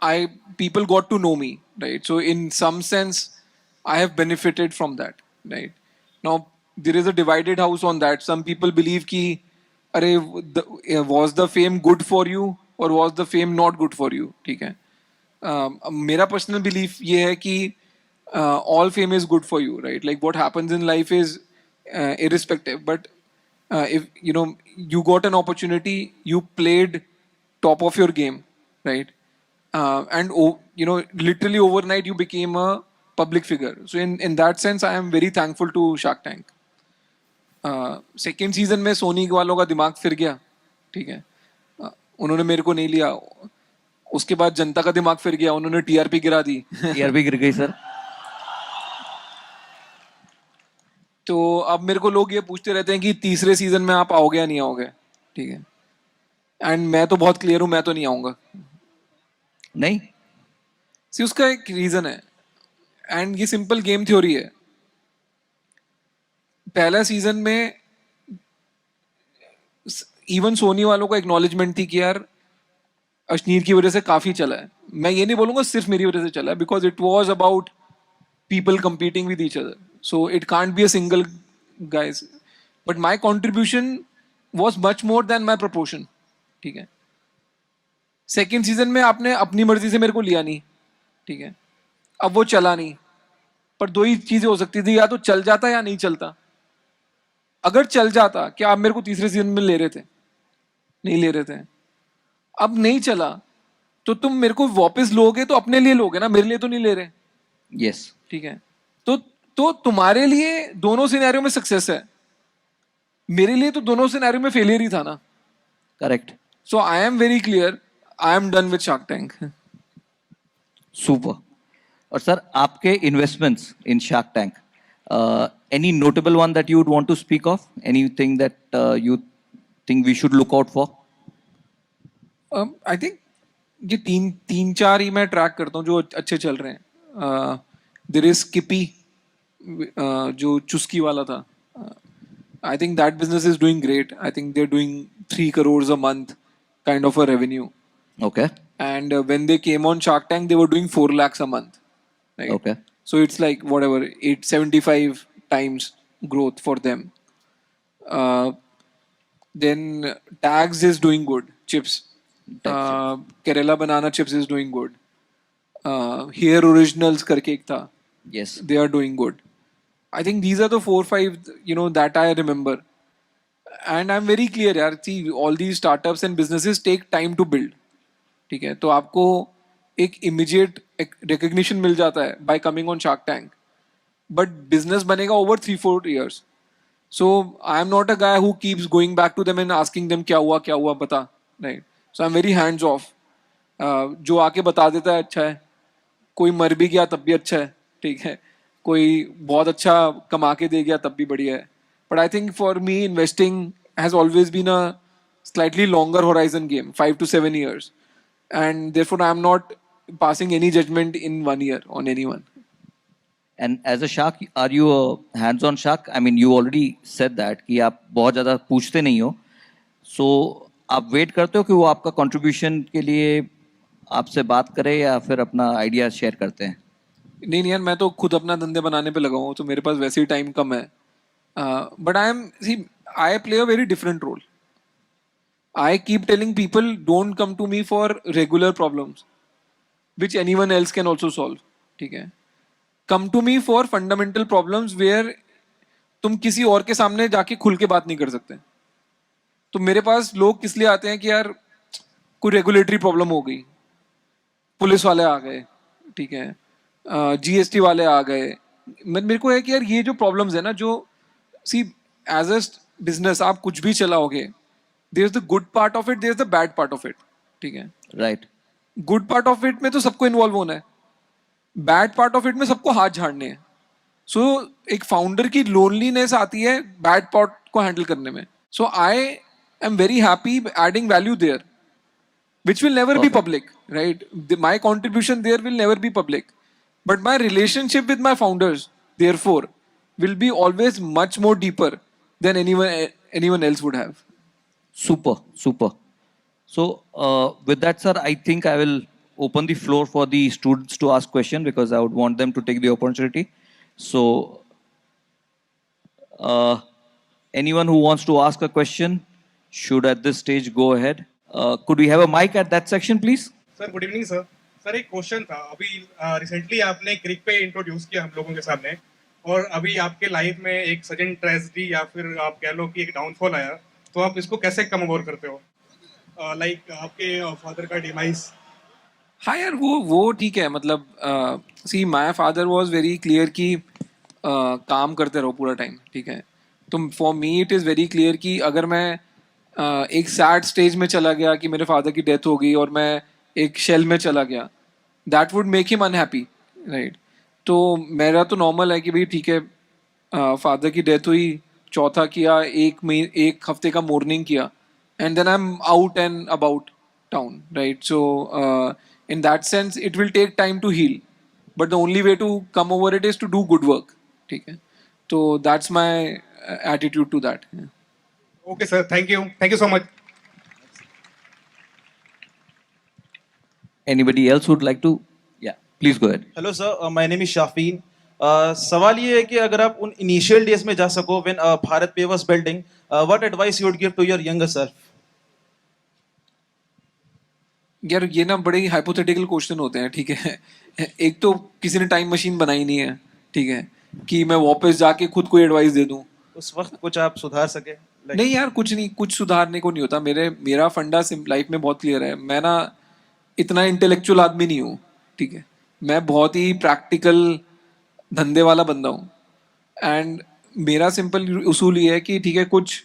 I people got to know me, right? So in some sense, I have benefited from that, right? Now there is a divided house on that. Some people believe कि अरे was the fame good for you or was the fame not good for you? ठीक है. मेरा personal belief ये है कि all fame is good for you, right? Like what happens in life is irrespective, but if you got an opportunity, you played top of your game, right? Literally overnight you became a public figure. So in that sense, I am very thankful to Shark Tank. Second season में सोनी वालों का दिमाग फिर गया, ठीक है. उन्होंने मेरे को नहीं लिया. उसके बाद जनता का दिमाग फिर गया, उन्होंने टीआरपी गिरा दी. टीआरपी गिर गई सर. तो अब मेरे को लोग ये पूछते रहते हैं कि तीसरे सीजन में आप आओगे या नहीं आओगे, ठीक है. एंड मैं तो बहुत क्लियर हूं, मैं तो नहीं आऊंगा. नहीं, सी उसका एक रीजन है, एंड ये सिंपल गेम थ्योरी है. पहला सीजन में इवन सोनी वालों को एक्नॉलेजमेंट थी कि यार अश्नीर की वजह से काफी चला है. मैं ये नहीं बोलूंगा सिर्फ मेरी वजह से चला है, because it was about people competing with each other. So it can't be a single guys. But my contribution was much more than my proportion. ठीक है. सेकेंड सीजन में आपने अपनी मर्जी से मेरे को लिया नहीं, ठीक है. अब वो चला नहीं. पर दो ही चीजें हो सकती थी, या तो चल जाता या नहीं चलता. अगर चल जाता, क्या आप मेरे को तीसरे सीजन में ले रहे थे? नहीं ले रहे थे. अब नहीं चला तो तुम मेरे को वापस लोगे तो अपने लिए लोगे ना, मेरे लिए तो नहीं ले रहे. यस. ठीक है. तो तुम्हारे लिए दोनों सिनेरियो में सक्सेस है, मेरे लिए तो दोनों सिनेरियो में फेलियर ही था ना. Correct. So I am very clear, I am done with Shark Tank. Super. और सर आपके investments in Shark Tank, any notable one that you would want to speak of, anything that you think we should look out for? I think ये तीन चार ही मैं ट्रैक करता हूँ जो अच्छे चल रहे हैं. देयर इज स्किपी, जो चुस्की वाला था. I think that business is doing great. I think they are doing 3 crores a month kind of a revenue. Okay. And when they came on Shark Tank, they were doing 4 lakhs a month. Right? Okay. So it's like whatever 875 times growth for them. Then Tags is doing good. Chips. Kerala Banana Chips is doing good. Here Originals करके एक था. Yes. They are doing good. I think these are the 4-5 that I remember. And I'm very clear यार, see all these startups and businesses take time to build. ठीक है. तो आपको एक immediate recognition मिल जाता है by coming on Shark Tank. But business बनेगा over 3-4 years. So I am not a guy who keeps going back to them and asking them क्या हुआ बता. Right. So I'm very hands off. जो आके बता देता है अच्छा है, कोई मर भी गया तब भी अच्छा है, ठीक है. कोई बहुत अच्छा कमा के दे गया तब भी बढ़िया है. But I think for me, investing has always been a slightly longer horizon game, 5 to 7 years. And therefore, I'm not passing any judgment in 1 year on anyone. And as a shark, are you a hands-on shark? I mean, you already said that कि आप बहुत ज़्यादा पूछते नहीं हो. So आप वेट करते हो कि वो आपका contribution के लिए आपसे बात करे या फिर अपना आइडिया शेयर करते हैं? नहीं यार, मैं तो खुद अपना धंधे बनाने पे लगा हूँ, तो मेरे पास वैसे ही टाइम कम है. But I play a very different role. I keep telling people, don't come to me for regular problems, which anyone else can also solve. ठीक है. Come to me for fundamental problems where तुम किसी और के सामने जाके खुल के बात नहीं कर सकते. तो मेरे पास लोग किस लिए आते हैं कि यार कोई रेगुलेटरी प्रॉब्लम हो गई, पुलिस वाले आ गए, ठीक है, जीएसटी वाले आ गए. मेरे को है कि यार ये जो प्रॉब्लम्स है ना, जो सी एज अ बिजनेस आप कुछ भी चलाओगे, there is the good part of it, there is the bad part of it. ठीक है. Right. Good part of it में तो सबको इन्वॉल्व होना है, बैड पार्ट ऑफ इट में सबको हाथ झाड़ने हैं. सो एक फाउंडर की लोनलीनेस आती है बैड पार्ट को हैंडल करने में. So I am very happy adding value there, which will never be public, right? My contribution there will never be public, but my relationship with my founders, therefore, will be always much more deeper than anyone else would have. Super. So with that, sir, I think I will open the floor for the students to ask question because I would want them to take the opportunity. So anyone who wants to ask a question should at this stage go ahead. Could we have a mic at that section, please? Sir good evening sir. Sir एक क्वेश्चन था, अभी रिसेंटली आपने क्रिक पे इंट्रोड्यूस किया हम लोगों के सामने, और अभी आपके लाइफ में एक सडन ट्रेजेडी या फिर आप कह लो कि एक डाउनफॉल आया, तो आप इसको कैसे कम ओवर करते हो? लाइक आपके फादर का डिमाइस। हाँ यार, वो ठीक है, मतलब see my father was very clear कि काम करते रहो पूरा टाइम, ठीक है। तो for me it is very clear कि अगर मैं एक सैड स्टेज में चला गया कि मेरे फादर की डेथ हो गई और मैं एक शेल में चला गया, that would make him unhappy, right. तो मेरा तो नॉर्मल है कि भाई ठीक है, फादर की डेथ हुई, चौथा किया, एक हफ्ते का मोर्निंग किया, and then I am out and about town, right. So in that sense it will take time to heal, but the only way to come over it is to do good work, ठीक है। तो that's my attitude to that, yeah. Okay sir, thank you so much. Anybody else would like to? Yeah, please go ahead. Hello sir, my name is Shafeen. सवाल ये है कि अगर आप उन इनिशियल डेज में जा सको when BharatPe was building, what advice you would give to your younger self? यार ये ना बड़े हाइपोथेटिकल क्वेश्चन होते हैं, ठीक है। एक तो किसी ने टाइम मशीन बनाई नहीं है, ठीक है, कि मैं वापस जाके खुद को एडवाइस दे दूं। उस वक्त कुछ आप सुधार सके? नहीं यार, कुछ नहीं, कुछ सुधारने को नहीं होता। मेरा फंडा लाइफ में बहुत क्लियर है। मैं ना इतना इंटेलेक्चुअल आदमी नहीं हूँ, ठीक है। मैं बहुत ही प्रैक्टिकल धंधे वाला बंदा हूँ। एंड मेरा सिंपल उसूल ये है कि ठीक है, कुछ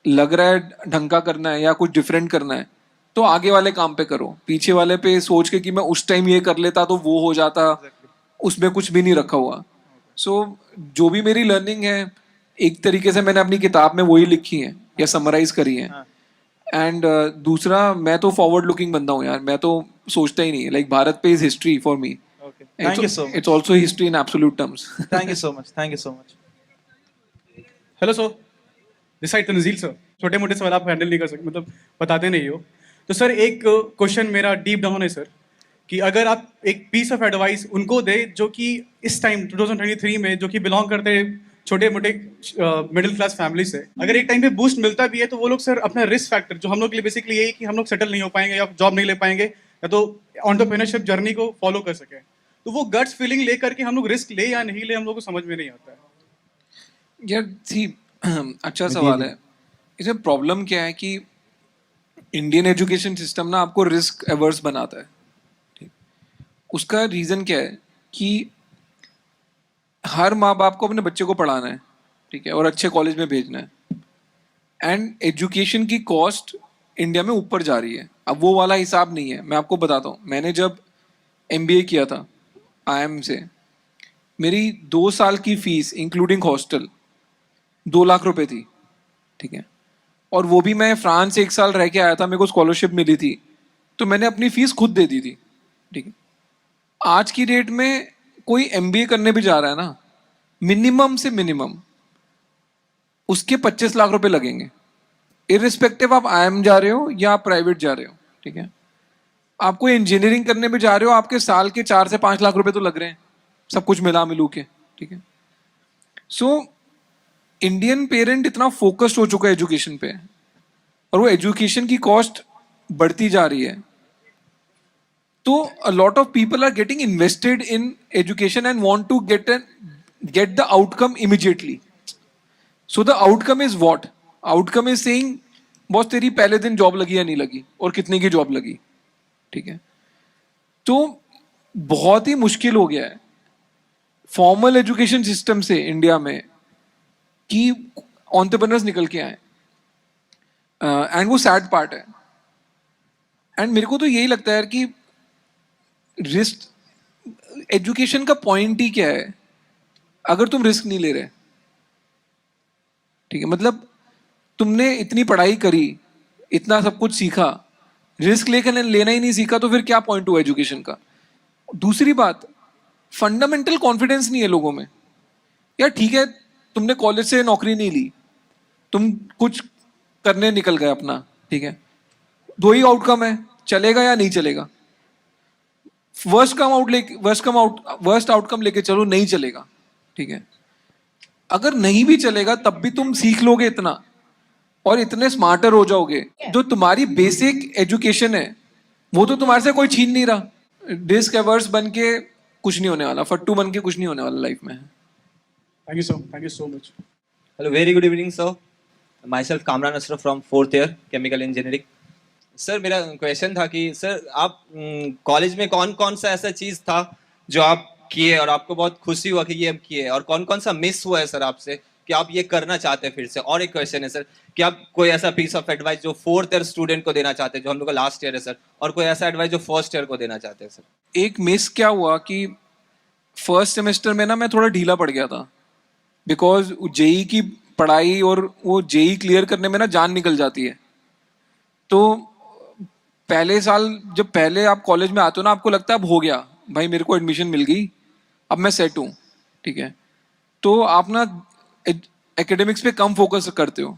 लग रहा है ढंग का करना है या कुछ डिफरेंट करना है, तो आगे वाले काम पे करो। पीछे वाले पे सोच के कि मैं उस टाइम ये कर लेता तो वो हो जाता, उसमें कुछ भी नहीं रखा हुआ। सो जो भी मेरी लर्निंग है, एक तरीके से मैंने अपनी किताब में वही लिखी है या समराइज करी है। एंड दूसरा, मैं तो फॉरवर्ड लुकिंग बंदा हूँ यार। मैं तो सोचता ही नहीं, लाइक भारत पे is history for me. Okay, thank you so much. It's also history in absolute terms. Thank you so much, thank you so much. Hello sir, this side Tanzeel sir. छोटे मोटे सवाल आप हैंडल नहीं कर सकते, मतलब बताते नहीं हो। तो सर एक क्वेश्चन मेरा डीप डाउन है सर, कि अगर आप एक पीस ऑफ एडवाइस उनको दे जो कि इस टाइम 2023 में जो कि बिलोंग करते हैं छोटे मोटे मिडिल क्लास फैमिली से, अगर एक टाइम पे बूस्ट मिलता भी है तो वो लोग सर अपना रिस्क फैक्टर, जो हम लोग के लिए बेसिकली यही कि हम लोग सेटल नहीं हो पाएंगे या जॉब नहीं ले पाएंगे या तो एंटरप्रेन्योरशिप जर्नी को फॉलो कर सके, तो वो गट्स फीलिंग लेकर के हम लोग रिस्क ले या नहीं ले, हम लोग को समझ में नहीं आता है। यार सी, अच्छा सवाल है। इसमें प्रॉब्लम क्या है कि इंडियन एजुकेशन सिस्टम ना आपको रिस्क एवर्स बनाता है, ठीक। उसका रीज़न क्या है कि हर माँ बाप को अपने बच्चे को पढ़ाना है, ठीक है, और अच्छे कॉलेज में भेजना है। एंड एजुकेशन की कॉस्ट इंडिया में ऊपर जा रही है। अब वो वाला हिसाब नहीं है। मैं आपको बताता हूँ, मैंने जब MBA किया था IIM से, मेरी 2 साल की फीस इंक्लूडिंग हॉस्टल 2 लाख रुपए थी, ठीक है। और वो भी मैं फ्रांस 1 साल रह के आया था, मेरे को स्कॉलरशिप मिली थी, तो मैंने अपनी फीस खुद दे दी थी, ठीक है। आज की डेट में कोई MBA करने भी जा रहा है ना, मिनिमम से मिनिमम उसके 25 लाख रुपए लगेंगे, इरिस्पेक्टिव आप IIM जा रहे हो या आप प्राइवेट जा रहे हो, ठीक है। आप कोई इंजीनियरिंग करने भी जा रहे हो, आपके साल के 4 से 5 लाख रुपए तो लग रहे हैं, सब कुछ मिला मिलू के, ठीक है। सो इंडियन पेरेंट इतना फोकस्ड हो चुका है एजुकेशन पे, और वो एजुकेशन की कॉस्ट बढ़ती जा रही है। तो a lot of people are getting invested in education and want to get the outcome immediately. So the outcome is what? Outcome is saying boss तेरी पहले दिन जॉब लगी या नहीं लगी, और कितने की जॉब लगी, ठीक है। तो बहुत ही मुश्किल हो गया है फॉर्मल एजुकेशन सिस्टम से इंडिया में कि एंटरप्रेन्योर्स निकल के आए। एंड वो सैड पार्ट है। एंड मेरे को तो यही लगता है यार कि रिस्क, एजुकेशन का पॉइंट ही क्या है अगर तुम रिस्क नहीं ले रहे, ठीक है। मतलब तुमने इतनी पढ़ाई करी, इतना सब कुछ सीखा, रिस्क लेकर लेना ही नहीं सीखा, तो फिर क्या पॉइंट हुआ एजुकेशन का? दूसरी बात, फंडामेंटल कॉन्फिडेंस नहीं है लोगों में। यार ठीक है, तुमने कॉलेज से नौकरी नहीं ली, तुम कुछ करने निकल गए अपना, ठीक है। 2 ही आउटकम है, चलेगा या नहीं चलेगा। वर्स्ट आउटकम लेके चलो, नहीं चलेगा, ठीक है। अगर नहीं भी चलेगा तब भी तुम सीख लोगे इतना और इतने स्मार्टर हो जाओगे, जो तुम्हारी बेसिक एजुकेशन है वो तो तुम्हारे से कोई छीन नहीं रहा। डिस्क एवर्स बन के कुछ नहीं होने वाला, फट्टू बन के कुछ नहीं होने वाला लाइफ में। Thank you so much. Hello, very good evening, sir. Myself Kamran Asra from 4th year chemical engineering. Sir मेरा क्वेश्चन था कि सर आप कॉलेज में कौन कौन सा ऐसा चीज था जो आप किए और आपको बहुत खुशी हुआ कि ये हम किए, और कौन कौन सा मिस हुआ है सर आपसे कि आप ये करना चाहते हैं फिर से। और एक क्वेश्चन है सर कि आप कोई ऐसा पीस ऑफ एडवाइस जो 4th ईयर स्टूडेंट को देना चाहते हैं, जो हम लोग का लास्ट ईयर है सर, और कोई ऐसा एडवाइस जो 1st ईयर को देना चाहते हैं सर। एक मिस क्या हुआ कि फर्स्ट सेमेस्टर में ना मैं थोड़ा ढीला पड़ गया था, बिकॉज जेई की पढ़ाई और वो जेई क्लियर करने में ना जान निकल जाती है। तो पहले साल जब पहले आप कॉलेज में आते हो ना, आपको लगता है अब हो गया भाई, मेरे को एडमिशन मिल गई, अब मैं सेट हूँ, ठीक है। तो आप ना एकेडमिक्स पे कम फोकस करते हो।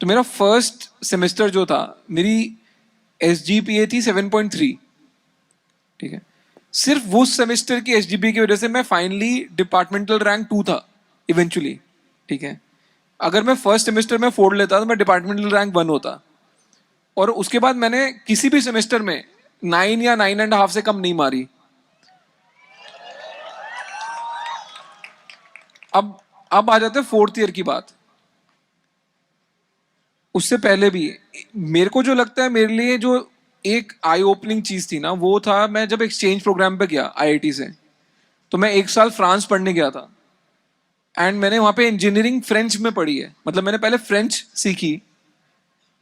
तो मेरा फर्स्ट सेमेस्टर जो था, मेरी SGPA थी 7.3, ठीक है। सिर्फ उस सेमेस्टर की SGPA की वजह से मैं फाइनली डिपार्टमेंटल रैंक 2 था इवेंचुअली, ठीक है। अगर मैं फर्स्ट सेमेस्टर में फोड़ लेता तो मैं डिपार्टमेंटल रैंक 1 होता। और उसके बाद मैंने किसी भी सेमेस्टर में 9 या 9.5 से कम नहीं मारी। अब आ जाते हैं 4th ईयर की बात। उससे पहले भी मेरे को जो लगता है, मेरे लिए जो एक आई ओपनिंग चीज थी ना, वो था मैं जब एक्सचेंज प्रोग्राम पे गया IIT से। तो मैं 1 साल फ्रांस पढ़ने गया था, एंड मैंने वहां पे इंजीनियरिंग फ्रेंच में पढ़ी है। मतलब मैंने पहले फ्रेंच सीखी,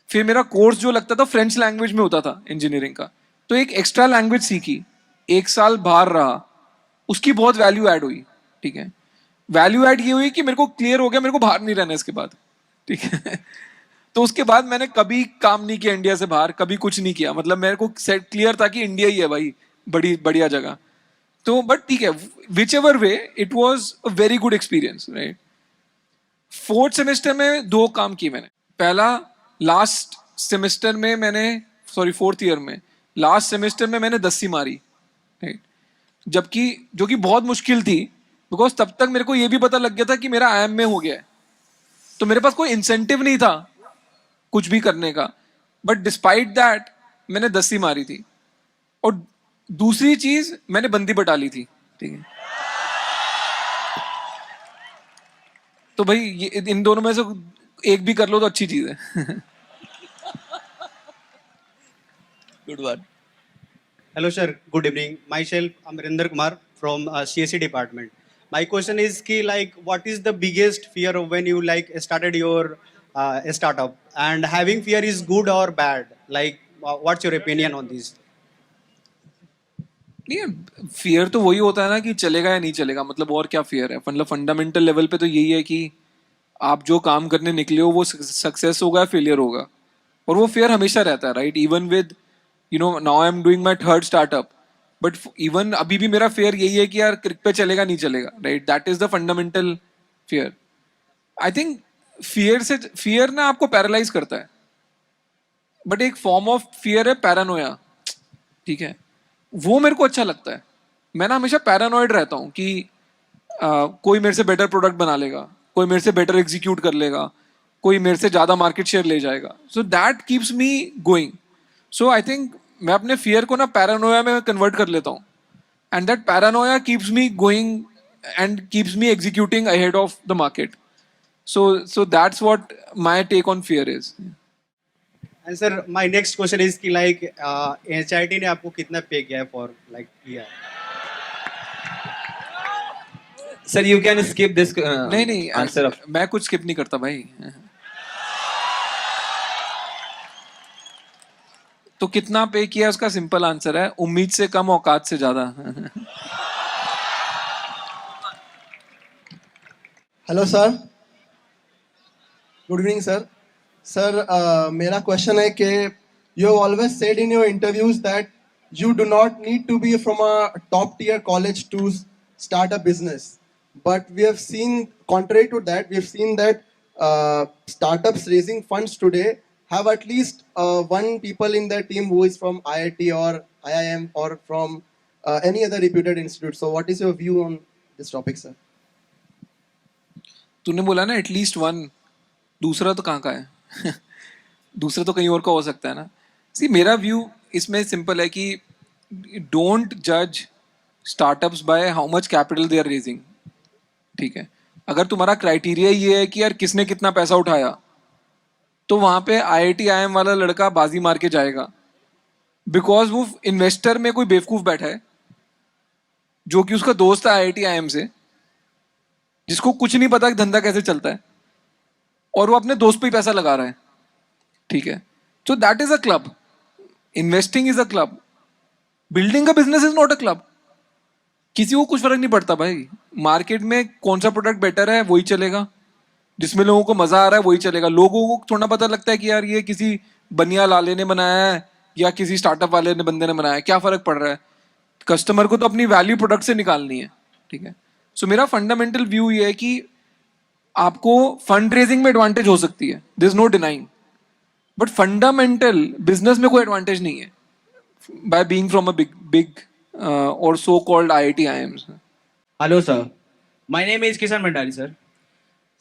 फिर मेरा कोर्स जो लगता था फ्रेंच लैंग्वेज में होता था इंजीनियरिंग का, तो एक एक्स्ट्रा लैंग्वेज सीखी, 1 साल बाहर रहा, उसकी बहुत वैल्यू ऐड हुई, ठीक है। वैल्यू ऐड ये हुई कि मेरे को क्लियर हो गया मेरे को बाहर नहीं रहना इसके बाद, ठीक है। तो उसके बाद मैंने कभी काम नहीं किया इंडिया से बाहर, कभी कुछ नहीं किया। मतलब मेरे को सेट क्लियर था कि इंडिया ही है भाई, बड़ी बढ़िया जगह। तो बट ठीक है, which ever way it was a very good experience, right. 4th semester में 2 काम किए मैंने। पहला, लास्ट सेमेस्टर में मैंने, सॉरी 4th ईयर में लास्ट सेमेस्टर में मैंने 10वीं मारी, राइट। जबकि जो कि बहुत मुश्किल थी, बिकॉज तब तक मेरे को ये भी पता लग गया था कि मेरा IIM में हो गया है, तो मेरे पास कोई इंसेंटिव नहीं था कुछ भी करने का। बट डिस्पाइट दैट मैंने 10वीं मारी थी। और दूसरी चीज, मैंने बंदी बटा ली थी, ठीक है। तो भाई ये इन दोनों में से एक भी कर लो तो अच्छी चीज है। Good one. Hello, sir. Good evening. Myself, Amrinder Kumar from CSE department. My question is, ki, like, what is the biggest fear of when you started your startup? And having fear is good or bad? Like, what's your opinion on this? नहीं, फियर तो वही होता है ना कि चलेगा या नहीं चलेगा। मतलब और क्या फियर है, मतलब फंडामेंटल लेवल पे तो यही है कि आप जो काम करने निकले हो वो सक्सेस होगा या फेलियर होगा। और वो फियर हमेशा रहता है, right. Even with now I am doing my 3rd startup, but even अभी भी मेरा फियर यही है कि यार क्रिक पे चलेगा नहीं चलेगा, right. That is the fundamental fear. I think fear ना आपको पैरालाइज करता है, बट एक फॉर्म ऑफ फियर है पैरानोया, ठीक है। वो मेरे को अच्छा लगता है। मैं ना हमेशा पैरानॉइड रहता हूँ कि कोई मेरे से बेटर प्रोडक्ट बना लेगा, कोई मेरे से बेटर एग्जीक्यूट कर लेगा, कोई मेरे से ज़्यादा मार्केट शेयर ले जाएगा। So that keeps me going. So I think मैं अपने फियर को ना पैरानोया में कन्वर्ट कर लेता हूँ, and that Paranoia keeps me going and keeps me executing ahead of the market. So that's what my take on fear is. And sir, my next question is, ki, like, HIT ने आपको कितना पे किया है for like year? Sir you can skip this नहीं आंसर। मैं कुछ स्किप नहीं करता भाई। तो कितना पे किया उसका सिंपल आंसर है, उम्मीद से कम औकात से ज्यादा। Hello sir, good evening sir. Sir मेरा क्वेश्चन है कि you have always said in your interviews that you do not need to be from a top tier college to start a business, but we have seen contrary to that, we have seen that startups raising funds today have at least one people in their team who is from IIT or IIM or from any other reputed institute. So what is your view on this topic, sir? तूने बोला ना एटलीस्ट वन, दूसरा तो कहाँ का है? दूसरा तो कहीं और का हो सकता है ना। सी मेरा व्यू इसमें सिंपल है कि डोंट जज startups by how much capital they are raising, ठीक है। अगर तुम्हारा क्राइटेरिया ये है कि यार किसने कितना पैसा उठाया, तो वहां पे IIT IIM वाला लड़का बाजी मार के जाएगा, बिकॉज वो इन्वेस्टर में कोई बेवकूफ बैठा है जो कि उसका दोस्त है IIT IIM से, जिसको कुछ नहीं पता कि धंधा कैसे चलता है, और वो अपने दोस्त पे ही पैसा लगा रहा है, ठीक है? So that is a club. Investing is a club. Building a business is not a club. किसी को कुछ फर्क नहीं पड़ता भाई, मार्केट में कौन सा प्रोडक्ट बेटर है वही चलेगा, जिसमें लोगों को मजा आ रहा है वही चलेगा. लोगों को थोड़ा पता लगता है कि यार ये किसी बनिया लाले ने बनाया है या किसी स्टार्टअप वाले ने बंदे ने बनाया है, क्या फर्क पड़ रहा है? कस्टमर को तो अपनी वैल्यू प्रोडक्ट से निकालनी है, ठीक है? सो मेरा फंडामेंटल व्यू ये है कि आपको फंड रेजिंग में एडवांटेज हो सकती है, there is no denying, but fundamental business में कोई एडवांटेज नहीं है by being from a big or so called IIT IIMs. Hello, sir. My name is Kishan Bhandari, sir.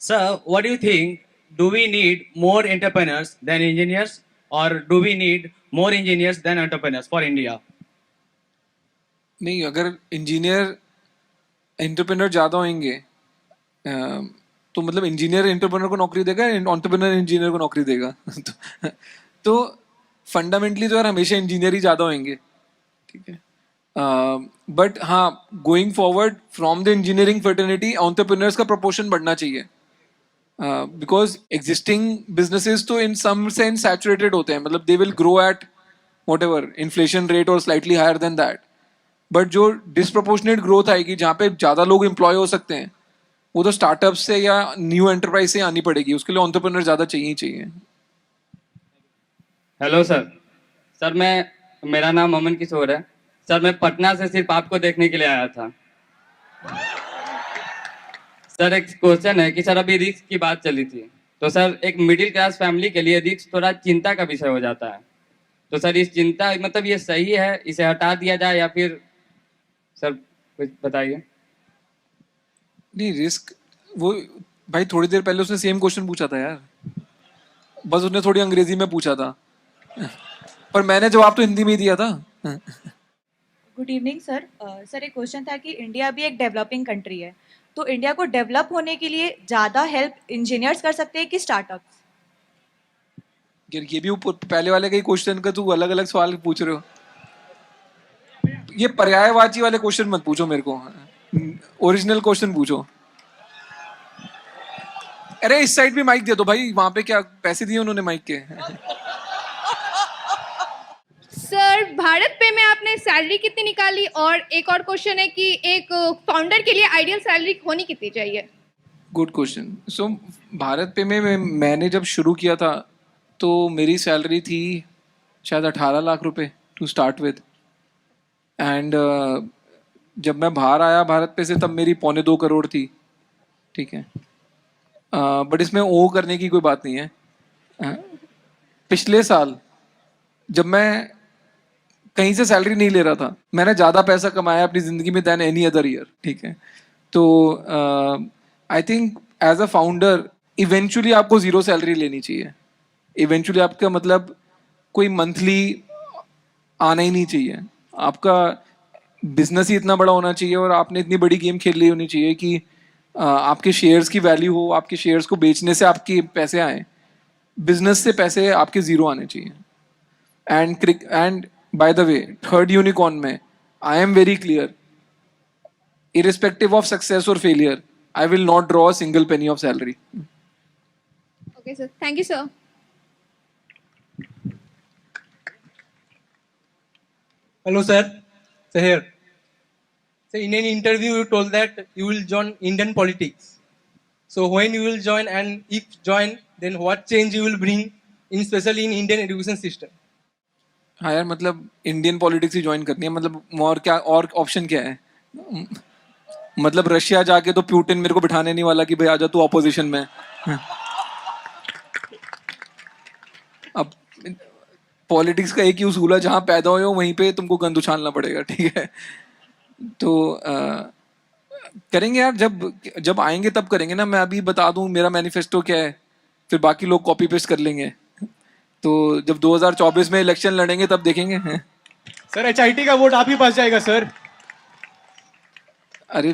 Sir, what do you think? Do we need more entrepreneurs than engineers, or do we need more engineers than entrepreneurs for India? नहीं, अगर इंजीनियर एंटरप्रेन्योर ज़्यादा होंगे तो मतलब इंजीनियर एंटरप्रेन्योर को नौकरी देगा, एंटरप्रेन्योर इंजीनियर को नौकरी देगा. तो फंडामेंटली तो यार हमेशा इंजीनियर ही ज़्यादा होंगे, ठीक है? बट हाँ, going forward from the engineering fraternity entrepreneurs का प्रोपोर्शन बढ़ना चाहिए, बिकॉज एग्जिस्टिंग बिजनेसेस तो इन सम सेंस सैचुरेटेड होते हैं, मतलब they will grow at whatever inflation rate और slightly higher than that. But जो डिसप्रोपोर्शनेट ग्रोथ आएगी जहाँ पे ज़्यादा लोग एम्प्लॉय हो सकते हैं, वो तो स्टार्टअप से या न्यू एंटरप्राइज से आनी पड़ेगी. उसके लिए एंटरप्रेन्योर ज़्यादा चाहिए ही चाहिए. Hello sir. सर मेरा नाम अमन किशोर है. सर मैं पटना से सिर्फ आपको देखने के लिए आया था. सर एक क्वेश्चन है कि सर अभी रिस्क की बात चली थी, तो सर एक मिडिल क्लास फैमिली के लिए रिस्क थोड़ा चिंता का विषय हो जाता है. तो सर इस चिंता मतलब ये सही है, इसे हटा दिया जाए या फिर सर कुछ बताइए. नहीं, रिस्क वो भाई थोड़ी देर पहले उसने सेम क्वेश्चन पूछा था यार, बस उसने थोड़ी अंग्रेजी में पूछा था, पर मैंने जवाब तो हिंदी में ही दिया था. Good evening sir. सर एक क्वेश्चन था कि इंडिया भी एक डेवलपिंग कंट्री है, तो इंडिया को डेवलप होने के लिए ज़्यादा हेल्प इंजीनियर्स कर सकते हैं कि स्टार्टअप्स? यार ये भी पहले वाले का ही क्वेश्चन का तू अलग अलग सवाल पूछ रहे हो. ये पर्यायवाची वाले क्वेश्चन मत पूछो मेरे को, ओरिजिनल क्वेश्चन पूछो. अरे इस साइड भी माइक दे दो भाई, वहां पे क्या पैसे दिए उन्होंने माइक के? सर भारत पे में आपने सैलरी कितनी निकाली, और एक और क्वेश्चन है कि एक फाउंडर के लिए आइडियल सैलरी होनी कितनी चाहिए? Good question. सो भारत पे में मैंने जब शुरू किया था तो मेरी सैलरी थी शायद 18 लाख रुपए टू स्टार्ट विद, एंड जब मैं बाहर आया भारत पे से तब मेरी 1.25 करोड़ थी, ठीक है? बट इसमें ओ करने की कोई बात नहीं है. पिछले साल जब मैं कहीं से सैलरी नहीं ले रहा था, मैंने ज़्यादा पैसा कमाया अपनी ज़िंदगी में दैन एनी अदर ईयर, ठीक है? तो I think as a founder eventually आपको ज़ीरो सैलरी लेनी चाहिए. इवेंचुअली आपका मतलब कोई मंथली आना ही नहीं चाहिए. आपका बिजनेस ही इतना बड़ा होना चाहिए और आपने इतनी बड़ी गेम खेल ली होनी चाहिए कि आपके शेयर्स की वैल्यू हो, आपके शेयर्स को बेचने से आपके पैसे आए, बिजनेस से पैसे आपके ज़ीरो आने चाहिए. And by the way, third unicorn में I am very clear, irrespective of success or failure, I will not draw a single penny of salary. Okay sir, thank you sir. Hello sir, so here. So in an interview you told that you will join Indian politics. So when you will join, and if join, then what change you will bring, in especially in Indian education system? हाँ यार, मतलब इंडियन पॉलिटिक्स ही ज्वाइन करनी है, मतलब और क्या, और ऑप्शन क्या है? मतलब रशिया जाके तो प्यूटिन मेरे को बिठाने नहीं वाला कि भाई आजा तू ऑपोजिशन में. अब पॉलिटिक्स का एक ही उसूल है, जहाँ पैदा हुए हो वहीं पे तुमको गंद उछालना पड़ेगा, ठीक है? तो करेंगे यार, जब आएंगे तब करेंगे ना. मैं अभी बता दूं मेरा मैनिफेस्टो क्या है, फिर बाकी लोग कॉपी पेस्ट कर लेंगे. तो जब 2024 में इलेक्शन लड़ेंगे तब देखेंगे. सर HIT का वोट आप ही पास जाएगा सर. अरे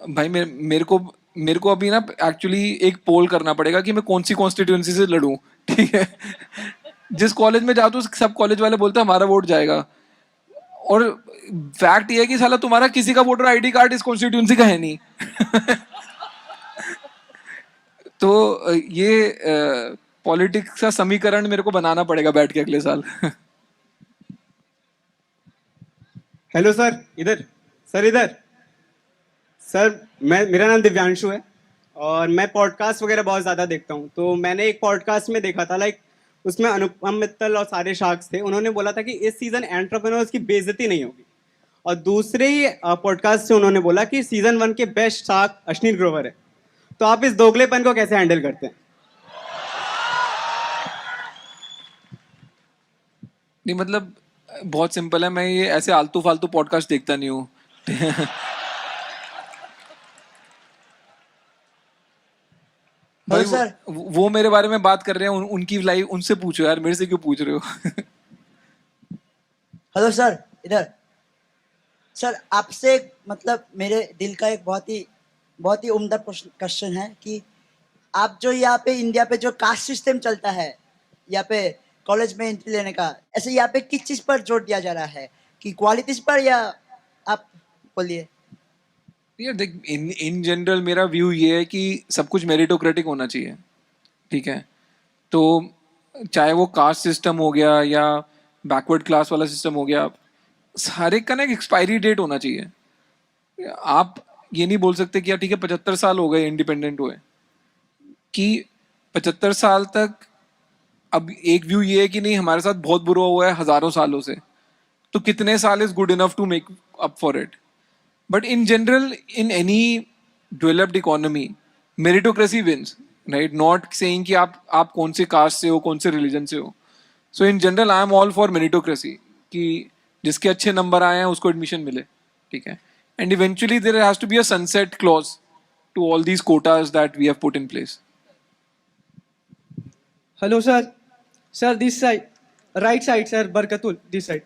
भाई, मेरे को मेरे को अभी ना एक्चुअली एक पोल करना पड़ेगा कि मैं कौन सी कॉन्स्टिट्यूंसी से लड़ूं, ठीक है। जिस कॉलेज में जाता हूँ सब कॉलेज वाले बोलते हैं हमारा वोट जाएगा, और फैक्ट ये है कि साला तुम्हारा किसी का वोटर आईडी कार्ड इस कॉन्स्टिट्यूंसी का है नहीं। तो ये पॉलिटिक्स का समीकरण मेरे को बनाना पड़ेगा बैठ के अगले साल। हेलो सर, इधर सर, मेरा नाम दिव्यांशु है और मैं पॉडकास्ट वगैरह बहुत ज़्यादा देखता हूँ। तो मैंने एक पॉडकास्ट में देखा था, लाइक उसमें अनुपम मित्तल और सारे शार्क्स थे। उन्होंने बोला था कि इस सीज़न एंटरप्रेन्योर्स की बेइज्जती नहीं होगी। और दूसरे ही पॉडकास्ट से उन्होंने बोला कि सीज़न 1 के बेस्ट शार्क अश्नील ग्रोवर है। तो आप इस दोगलेपन को कैसे हैंडल करते हैं? नहीं मतलब बहुत सिंपल है, मैं ये ऐसे आलतू फालतू पॉडकास्ट देखता नहीं हूँ। भाई सर। वो मेरे बारे में बात कर रहे हैं, उनकी लाइफ उनसे पूछो यार, मेरे से क्यों पूछ रहे हो? हेलो सर, इधर सर, आपसे मतलब मेरे दिल का एक बहुत ही उम्दा क्वेश्चन है कि आप जो यहाँ पे इंडिया पे जो कास्ट सिस्टम चलता है, यहाँ पे कॉलेज में एंट्री लेने का, ऐसे यहाँ पे किस चीज पर जोर दिया जा रहा है, कि क्वालिटीज पर, या आप बोलिए। यार देख, इन जनरल मेरा व्यू ये है कि सब कुछ मेरिटोक्रेटिक होना चाहिए, ठीक है। तो चाहे वो कास्ट सिस्टम हो गया या बैकवर्ड क्लास वाला सिस्टम हो गया, हर एक का ना एक एक्सपायरी डेट होना चाहिए। आप ये नहीं बोल सकते कि यार ठीक है 75 साल हो गए इंडिपेंडेंट हुए, कि 75 साल तक, अब एक व्यू ये है कि नहीं हमारे साथ बहुत बुरा हुआ है हजारों सालों से, तो कितने साल is good enough to make up for it. But in general in any developed economy meritocracy wins, right, not saying कि आप कौन से कास्ट से हो, कौन से रिलीजन से हो। So in general I am all for meritocracy, कि जिसके अच्छे नंबर आए हैं उसको एडमिशन मिले, ठीक है। And eventually there has to be a sunset clause to all these quotas that we have put in place. Hello sir, this side, right side sir, Barkatul this side.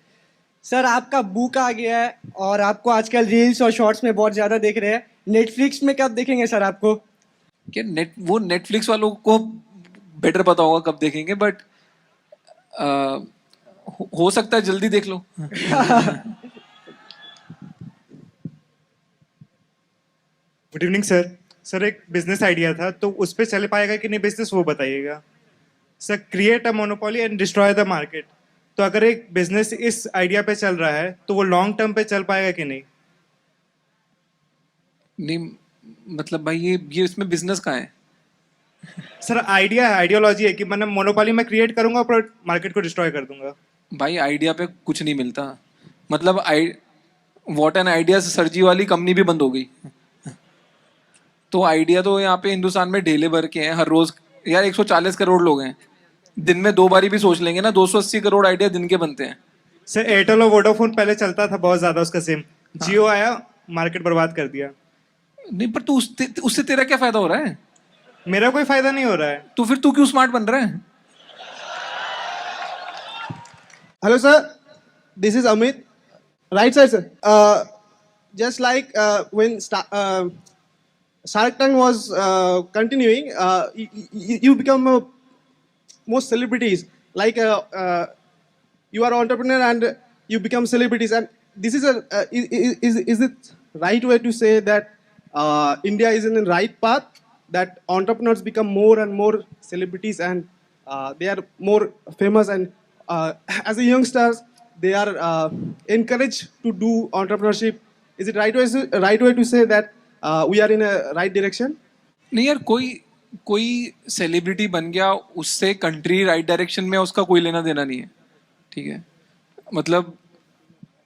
Sir आपका बुक आ गया है और आपको आजकल रील्स और शॉर्ट्स में बहुत ज़्यादा देख रहे हैं। नेटफ्लिक्स में कब देखेंगे सर आपको? क्या वो नेटफ्लिक्स वालों को बेटर पता होगा कब देखेंगे, बट हो सकता है जल्दी देख लो। गुड इवनिंग सर, एक बिजनेस आइडिया था, तो उस पर चल पाएगा कि नहीं बिजनेस, वो बताइएगा sir. Create a monopoly and destroy the market. तो अगर एक बिजनेस इस आइडिया पे चल रहा है तो वो लॉन्ग टर्म पे चल पाएगा कि नहीं? नहीं मतलब भाई ये इसमें बिजनेस कहाँ है? सर आइडिया है, आइडियोलॉजी है कि मैंने मोनोपोली में क्रिएट करूंगा और मार्केट को डिस्ट्रॉय कर दूंगा। भाई आइडिया पे कुछ नहीं मिलता, मतलब व्हाट एन आइडिया से सरजी वाली कंपनी भी बंद हो गई। तो आइडिया तो यहाँ पे हिंदुस्तान में ढेले भर के हैं हर रोज। यार 140 करोड़ लोग हैं, दिन में 2 बारी भी सोच लेंगे ना, 280 करोड़ आइडिया दिन के बनते हैं। सर एयरटेल और वोडाफोन पहले चलता था बहुत ज्यादा उसका सिम, जियो आया मार्केट बर्बाद कर दिया। नहीं पर तू उससे तेरा क्या फायदा हो रहा है? मेरा कोई फायदा नहीं हो रहा है। तो फिर तू क्यों स्मार्ट बन रहा है? Hello, sir. This is Amit. Right side, sir. Just like when Shark Tank was continuing, you become most celebrities. Like you are entrepreneur and you become celebrities. And this is is it right way to say that India is in the right path? That entrepreneurs become more and more celebrities and they are more famous, and as a youngsters they are encouraged to do entrepreneurship. Is it right way to say that we are in a right direction? नहीं यार, कोई सेलिब्रिटी बन गया उससे कंट्री राइट डायरेक्शन में उसका कोई लेना देना नहीं है, ठीक है। मतलब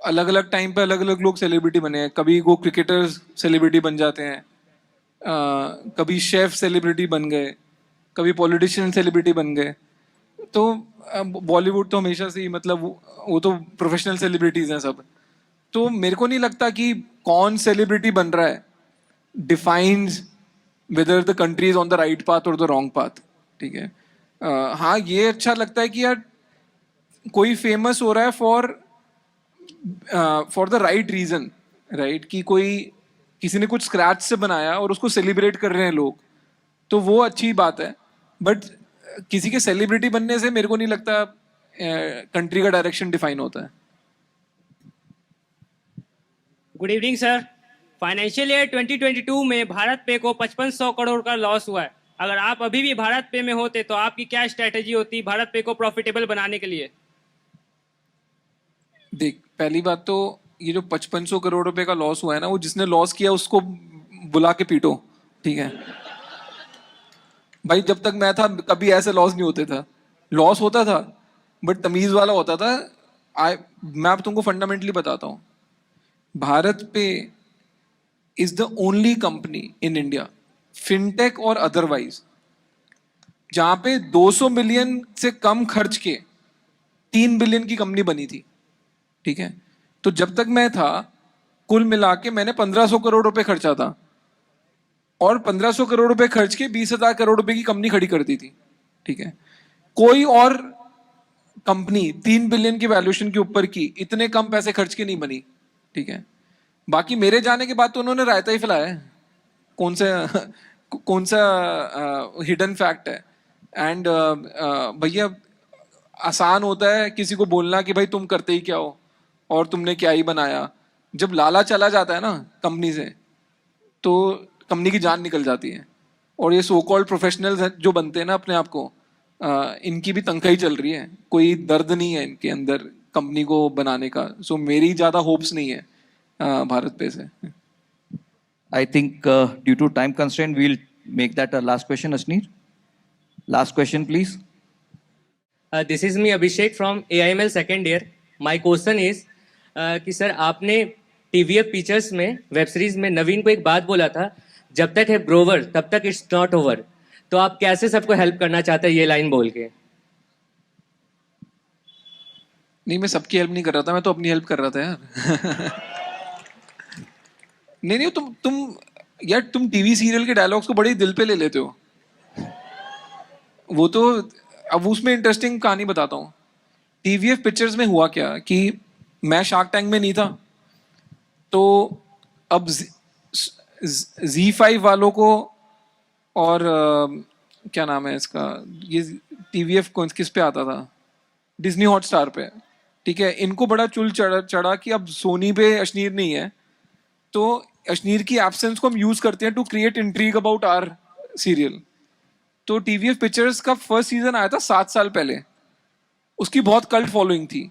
अलग अलग टाइम पे अलग अलग लोग सेलिब्रिटी बने हैं। कभी वो क्रिकेटर्स सेलिब्रिटी बन जाते हैं, कभी शेफ सेलिब्रिटी बन गए, कभी पॉलिटिशियन सेलिब्रिटी बन गए। तो बॉलीवुड तो हमेशा से ही मतलब वो तो प्रोफेशनल सेलिब्रिटीज हैं सब। तो मेरे को नहीं लगता कि कौन सेलिब्रिटी बन रहा है defines whether the country is on the right path और द रॉन्ग पाथ, ठीक है। हाँ ये अच्छा लगता है कि यार कोई फेमस हो रहा है for the right reason, right, कि कोई किसी ने कुछ स्क्रैच से बनाया और उसको सेलिब्रेट कर रहे हैं लोग, तो वो अच्छी बात है. बट किसी के सेलिब्रिटी बनने से मेरे को नहीं लगता कंट्री का डायरेक्शन डिफाइन होता है. Good evening sir. Financial year 2022 में भारत पे को 5500 करोड़ का लॉस हुआ है. अगर आप अभी भी भारत पे में होते तो आपकी क्या स्ट्रेटेजी होती भारत पे को प्रॉफिटेबल बनाने के लिए? देख, पहली बात तो ये जो 5500 करोड़ रुपए का लॉस हुआ है ना, वो जिसने लॉस किया उसको बुला के पीटो, ठीक है भाई. जब तक मैं था कभी ऐसे लॉस नहीं होते था. लॉस होता था बट तमीज वाला होता था. मैं अब तुमको फंडामेंटली बताता हूँ. भारत पे is the only company in India, fintech और अदरवाइज, जहां पे 200 मिलियन से कम खर्च के 3 बिलियन की कंपनी बनी थी, ठीक है. तो जब तक मैं था कुल मिला के मैंने 1500 करोड़ रुपए खर्चा था, और 1500 करोड़ रुपए खर्च के 20,000 करोड़ रुपए की कंपनी खड़ी कर दी थी, ठीक है. कोई और कंपनी 3 बिलियन की वैल्यूएशन के ऊपर की इतने कम पैसे खर्च के नहीं बनी, ठीक है. बाकी मेरे जाने के बाद तो उन्होंने रायता ही फैलाया है. कौन सा हिडन फैक्ट है. एंड भैया, आसान होता है किसी को बोलना कि भाई तुम करते ही क्या हो और तुमने क्या ही बनाया. जब लाला चला जाता है ना कंपनी से, तो कंपनी की जान निकल जाती है. और ये सो कॉल्ड प्रोफेशनल्स जो बनते हैं ना अपने आप को, इनकी भी तनख्वाही चल रही है. कोई दर्द नहीं है इनके अंदर कंपनी को बनाने का. सो मेरी ज़्यादा होप्स नहीं है भारत पे से. I think due to time constraint, we'll make that our last question, Ashneer. Last question, please. This is me Abhishek from AIML second year. My question is कि सर आपने TVF पिक्चर्स में वेब सीरीज में नवीन को एक बात बोला था, जब तक है ब्रोवर तब तक इट्स नॉट ओवर. तो आप कैसे सबको हेल्प करना चाहते हैं ये लाइन बोल के? नहीं, मैं सबकी हेल्प नहीं कर रहा था, मैं तो अपनी हेल्प कर रहा था यार. नहीं, तुम टीवी सीरियल के डायलॉग्स को बड़े दिल पे ले लेते हो. वो तो अब उसमें इंटरेस्टिंग कहानी बताता हूँ. टीवीएफ पिक्चर्स में हुआ क्या कि मैं शार्क टैंक में नहीं था, तो अब Z5 वालों को और क्या नाम है इसका, ये टीवीएफ किस पे आता था, डिज्नी हॉटस्टार पे, ठीक है. इनको बड़ा चुल चढ़ा कि अब सोनी पे अश्नीर नहीं है, तो अश्नीर की एब्सेंस को हम यूज करते हैं to create intrigue about our serial. तो टीवीएफ पिक्चर्स का फर्स्ट सीजन आया था 7 साल पहले. उसकी बहुत कल्ट फॉलोइंग थी,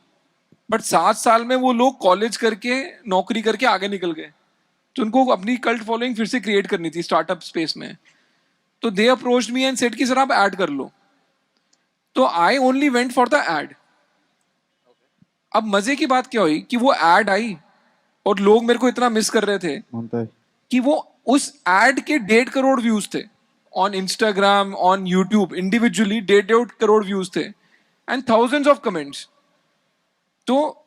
बट 7 साल में वो लोग कॉलेज करके नौकरी करके आगे निकल गए. तो उनको अपनी कल्ट फॉलोइंग फिर से क्रिएट करनी थी स्टार्टअप स्पेस में. तो दे अप्रोच्ड मी एंड सेड कि सर आप ऐड कर लो. तो I only went for the add. अब मजे की बात क्या हुई कि वो ऐड आई और लोग मेरे को इतना मिस कर रहे थे कि वो उस एड के 1.5 करोड़ व्यूज थे on Instagram, on YouTube, individually 1.5 crore views थे एंड थाउजेंड्स ऑफ कमेंट्स. तो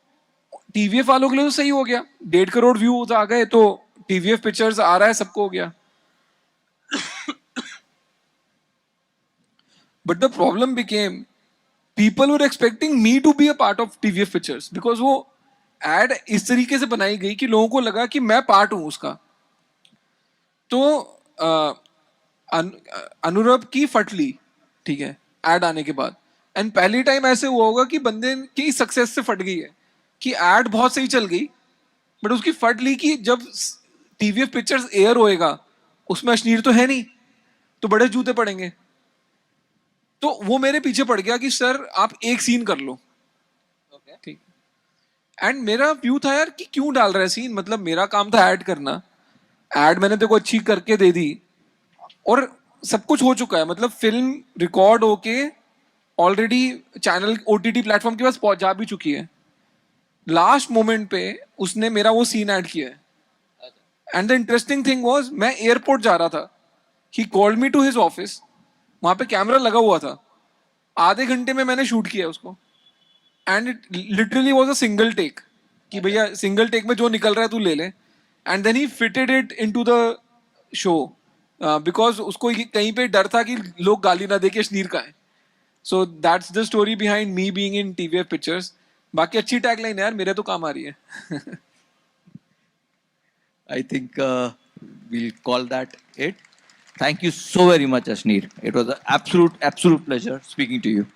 टीवीएफ वालों के लिए तो सही हो गया, 1.5 करोड़ व्यूज आ गए, तो टीवीएफ पिक्चर्स आ रहा है, सबको हो गया. But the problem became people were expecting me to be a part of TVF Pictures, because वो एड इस तरीके से बनाई गई कि लोगों को लगा कि मैं पार्ट हूं उसका. तो अनुरभ की फटली, ठीक है, एड आने के बाद. एंड पहली टाइम ऐसे हुआ होगा कि बंदे की सक्सेस से फट गई है कि एड बहुत सही चल गई, बट उसकी फट ली कि जब टीवीएफ पिक्चर्स एयर होएगा उसमें अश्नीर तो है नहीं, तो बड़े जूते पड़ेंगे. तो वो मेरे पीछे पड़ गया कि सर आप एक सीन कर लो, ठीक. एंड मेरा व्यू था यार कि क्यों डाल रहा है सीन, मतलब मेरा काम था ऐड करना. ऐड मैंने तेको अच्छी करके दे दी और सब कुछ हो चुका है, मतलब फिल्म रिकॉर्ड होके ऑलरेडी चैनल ओटीटी प्लेटफॉर्म के पास जा भी चुकी है. लास्ट मोमेंट पे उसने मेरा वो सीन ऐड किया है. And the interesting thing was, मैं एयरपोर्ट जा रहा था, he called me to his office, वहां पे कैमरा लगा हुआ था, आधे घंटे में मैंने शूट किया उसको. And it literally was a single take कि भैया सिंगल टेक में जो निकल रहा है तू ले ले. And then he fitted it into the show, because उसको कहीं पे डर था कि लोग गाली ना दे के अश्नीर का है. So that's the story behind me being in TVF pictures. बाकी अच्छी टैगलाइन है यार, मेरे तो काम आ रही है. I think we'll call that it. Thank you so very much, Ashneer. It was an absolute pleasure speaking to you.